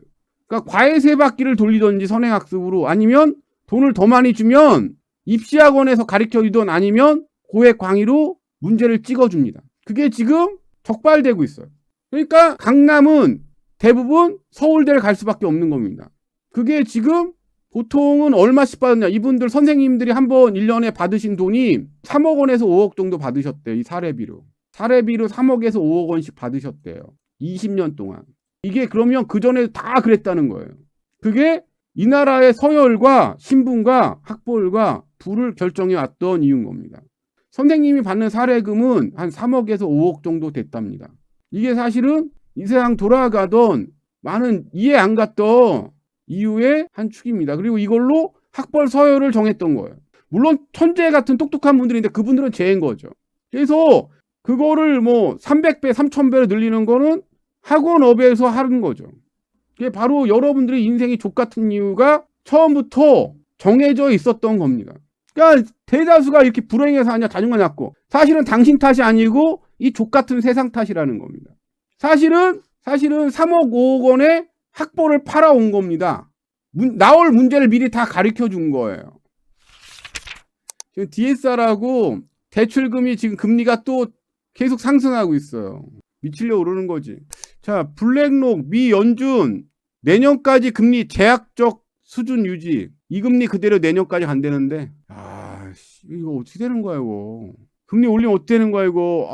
그러니까 과외 3바퀴를 돌리든지 선행학습으로 아니면 돈을 더 많이 주면 입시학원에서 가르쳐주던 아니면 고액 강의로 문제를 찍어줍니다. 그게 지금 적발되고 있어요. 그러니까 강남은 대부분 서울대를 갈 수밖에 없는 겁니다. 그게 지금 보통은 얼마씩 받았냐. 이분들 선생님들이 한번 1년에 받으신 돈이 3억 원에서 5억 정도 받으셨대요. 이 사례비로. 사례비로 3억에서 5억 원씩 받으셨대요. 20년 동안. 이게 그러면 그전에 다 그랬다는 거예요. 그게 이 나라의 서열과 신분과 학벌과 부를 결정해 왔던 이유인 겁니다. 선생님이 받는 사례금은 한 3억에서 5억 정도 됐답니다. 이게 사실은 이 세상 돌아가던 많은 이해 안 갔던 이유의 한 축입니다. 그리고 이걸로 학벌 서열을 정했던 거예요. 물론 천재 같은 똑똑한 분들인데 그분들은 죄인 거죠. 그래서 그거를 300배, 3000배로 늘리는 거는 학원업에서 하는 거죠. 그게 바로 여러분들의 인생이 족같은 이유가 처음부터 정해져 있었던 겁니다. 그러니까 대다수가 이렇게 불행해서 하냐 자존감 낮고 사실은 당신 탓이 아니고 이 족같은 세상 탓이라는 겁니다. 사실은 3억 5억 원의 학보를 팔아온 겁니다. 나올 문제를 미리 다 가르쳐 준 거예요. 지금 DSR하고 대출금이 지금 금리가 또 계속 상승하고 있어요. 미치려고 그러는 거지. 자, 블랙록, 미 연준 내년까지 금리 제약적 수준 유지. 이 금리 그대로 내년까지 간다는데, 이거 어떻게 되는 거야 이거. 금리 올리면 어떻게 되는 거야 이거.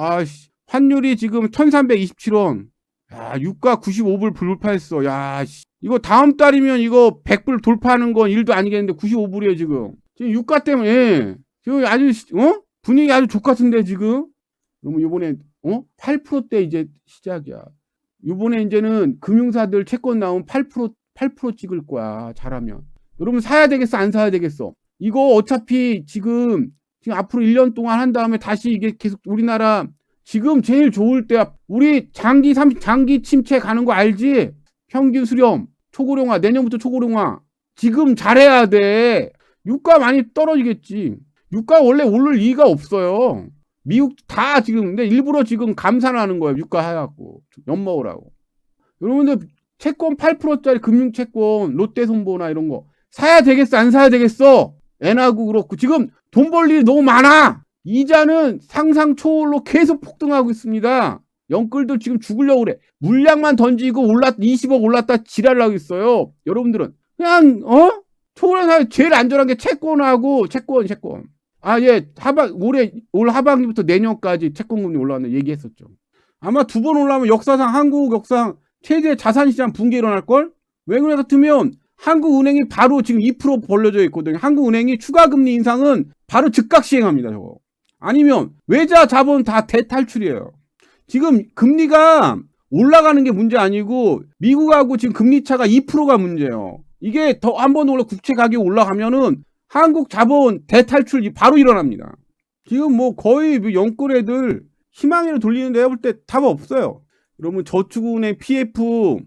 환율이 지금 1327원. 유가 95불 불파했어. 이거 다음 달이면 이거 100불 돌파하는 건 일도 아니겠는데 95불이에요 지금. 지금 유가 때문에 지금 아주 분위기 아주 족같은데 지금. 그러면 요번에 8%대 이제 시작이야. 요번에 이제는 금융사들 채권 나오면 8% 찍을 거야. 잘하면. 여러분 사야 되겠어 안 사야 되겠어? 이거 어차피 지금 앞으로 1년 동안 한 다음에 다시 이게 계속 우리나라 지금 제일 좋을 때야. 우리 장기 침체 가는 거 알지? 평균 수렴, 초고령화, 내년부터 초고령화. 지금 잘해야 돼. 유가 많이 떨어지겠지. 유가 원래 오를 이유가 없어요. 미국 다 지금 근데 일부러 지금 감산하는 거예요. 유가 해갖고 엿먹으라고. 여러분들 채권 8%짜리 금융채권 롯데손보나 이런 거 사야 되겠어 안 사야 되겠어? 엔하고 그렇고 지금 돈 벌 일이 너무 많아. 이자는 상상 초월로 계속 폭등하고 있습니다. 영끌들 지금 죽으려고 그래. 물량만 던지고 20억 올랐다 지랄하고 있어요. 여러분들은 그냥 초월에서 제일 안전한 게 채권하고 채권. 올 하반기부터 내년까지 채권금리 올라왔는데 얘기했었죠. 아마 2번 올라오면 역사상 한국 역사상 최대 자산시장 붕괴 일어날걸? 왜 그래 같으면 한국은행이 바로 지금 2% 벌려져 있거든요. 한국은행이 추가금리 인상은 바로 즉각 시행합니다. 저거. 아니면 외자 자본 다 대탈출이에요. 지금 금리가 올라가는 게 문제 아니고 미국하고 지금 금리 차가 2%가 문제예요. 이게 더 한 번 올라 국채 가격이 올라가면은 한국 자본 대탈출 바로 일어납니다. 지금 뭐 거의 영끌 애들 희망으로 돌리는데 해볼 때 답 없어요. 그러면 저축은행 PF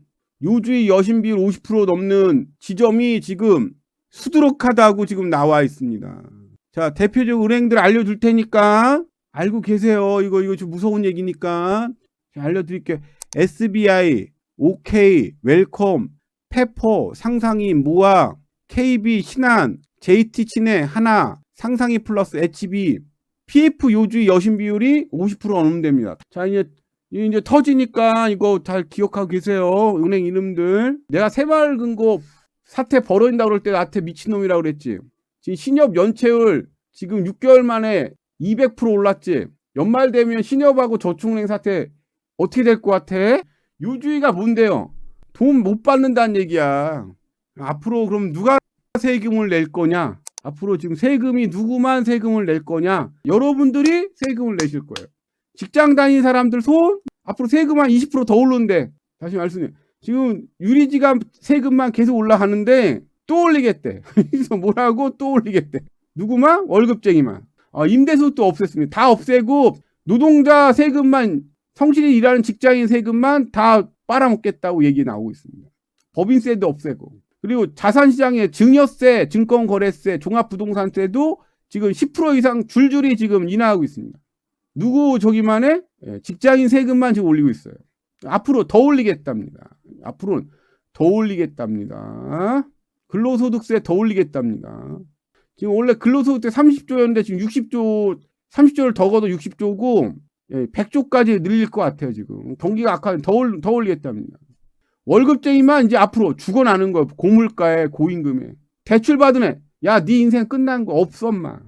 요주의 여신 비율 50% 넘는 지점이 지금 수두룩하다고 지금 나와 있습니다. 자, 대표적 은행들 알려줄 테니까 알고 계세요. 이거 좀 무서운 얘기니까 알려드릴게요. SBI, OK, 웰컴, 페퍼, 상상이, 모아, KB, 신한, JT 친해, 하나, 상상이 플러스, HB, PF 요주의 여신 비율이 50% 넘는답니다. 자, 이제 터지니까 이거 잘 기억하고 계세요. 은행 이름들. 내가 새마을금고 사태 벌어진다고 그럴 때 나한테 미친놈이라고 그랬지. 지금 신협 연체율 지금 6개월 만에 200% 올랐지. 연말 되면 신협하고 저축은행 사태 어떻게 될 것 같아? 요주의가 뭔데요? 돈 못 받는다는 얘기야. 앞으로 그럼 누가 세금을 낼 거냐? 앞으로 지금 세금이 누구만 세금을 낼 거냐? 여러분들이 세금을 내실 거예요. 직장 다니는 사람들 손 앞으로 세금 한 20% 더 오르는데 다시 말씀해. 지금 유리지갑 세금만 계속 올라가는데 또 올리겠대. 그래서 뭐라고 또 올리겠대. 누구만? 월급쟁이만. 임대소득도 없앴습니다. 다 없애고 노동자 세금만 성실히 일하는 직장인 세금만 다 빨아먹겠다고 얘기 나오고 있습니다. 법인세도 없애고 그리고 자산시장의 증여세, 증권거래세, 종합부동산세도 지금 10% 이상 줄줄이 지금 인하하고 있습니다. 누구 저기만 해? 직장인 세금만 지금 올리고 있어요. 앞으로 더 올리겠답니다. 앞으로는 더 올리겠답니다. 근로소득세 더 올리겠답니다. 지금 원래 근로소득세 30조였는데 지금 30조를 더 걷어 60조고 100조까지 늘릴 것 같아요. 지금 경기가 악화면 더 올리겠답니다. 월급쟁이만 이제 앞으로 죽어나는 거예요. 고물가에 고임금에 대출 받으면 야, 네 인생 끝난 거 없어, 엄마.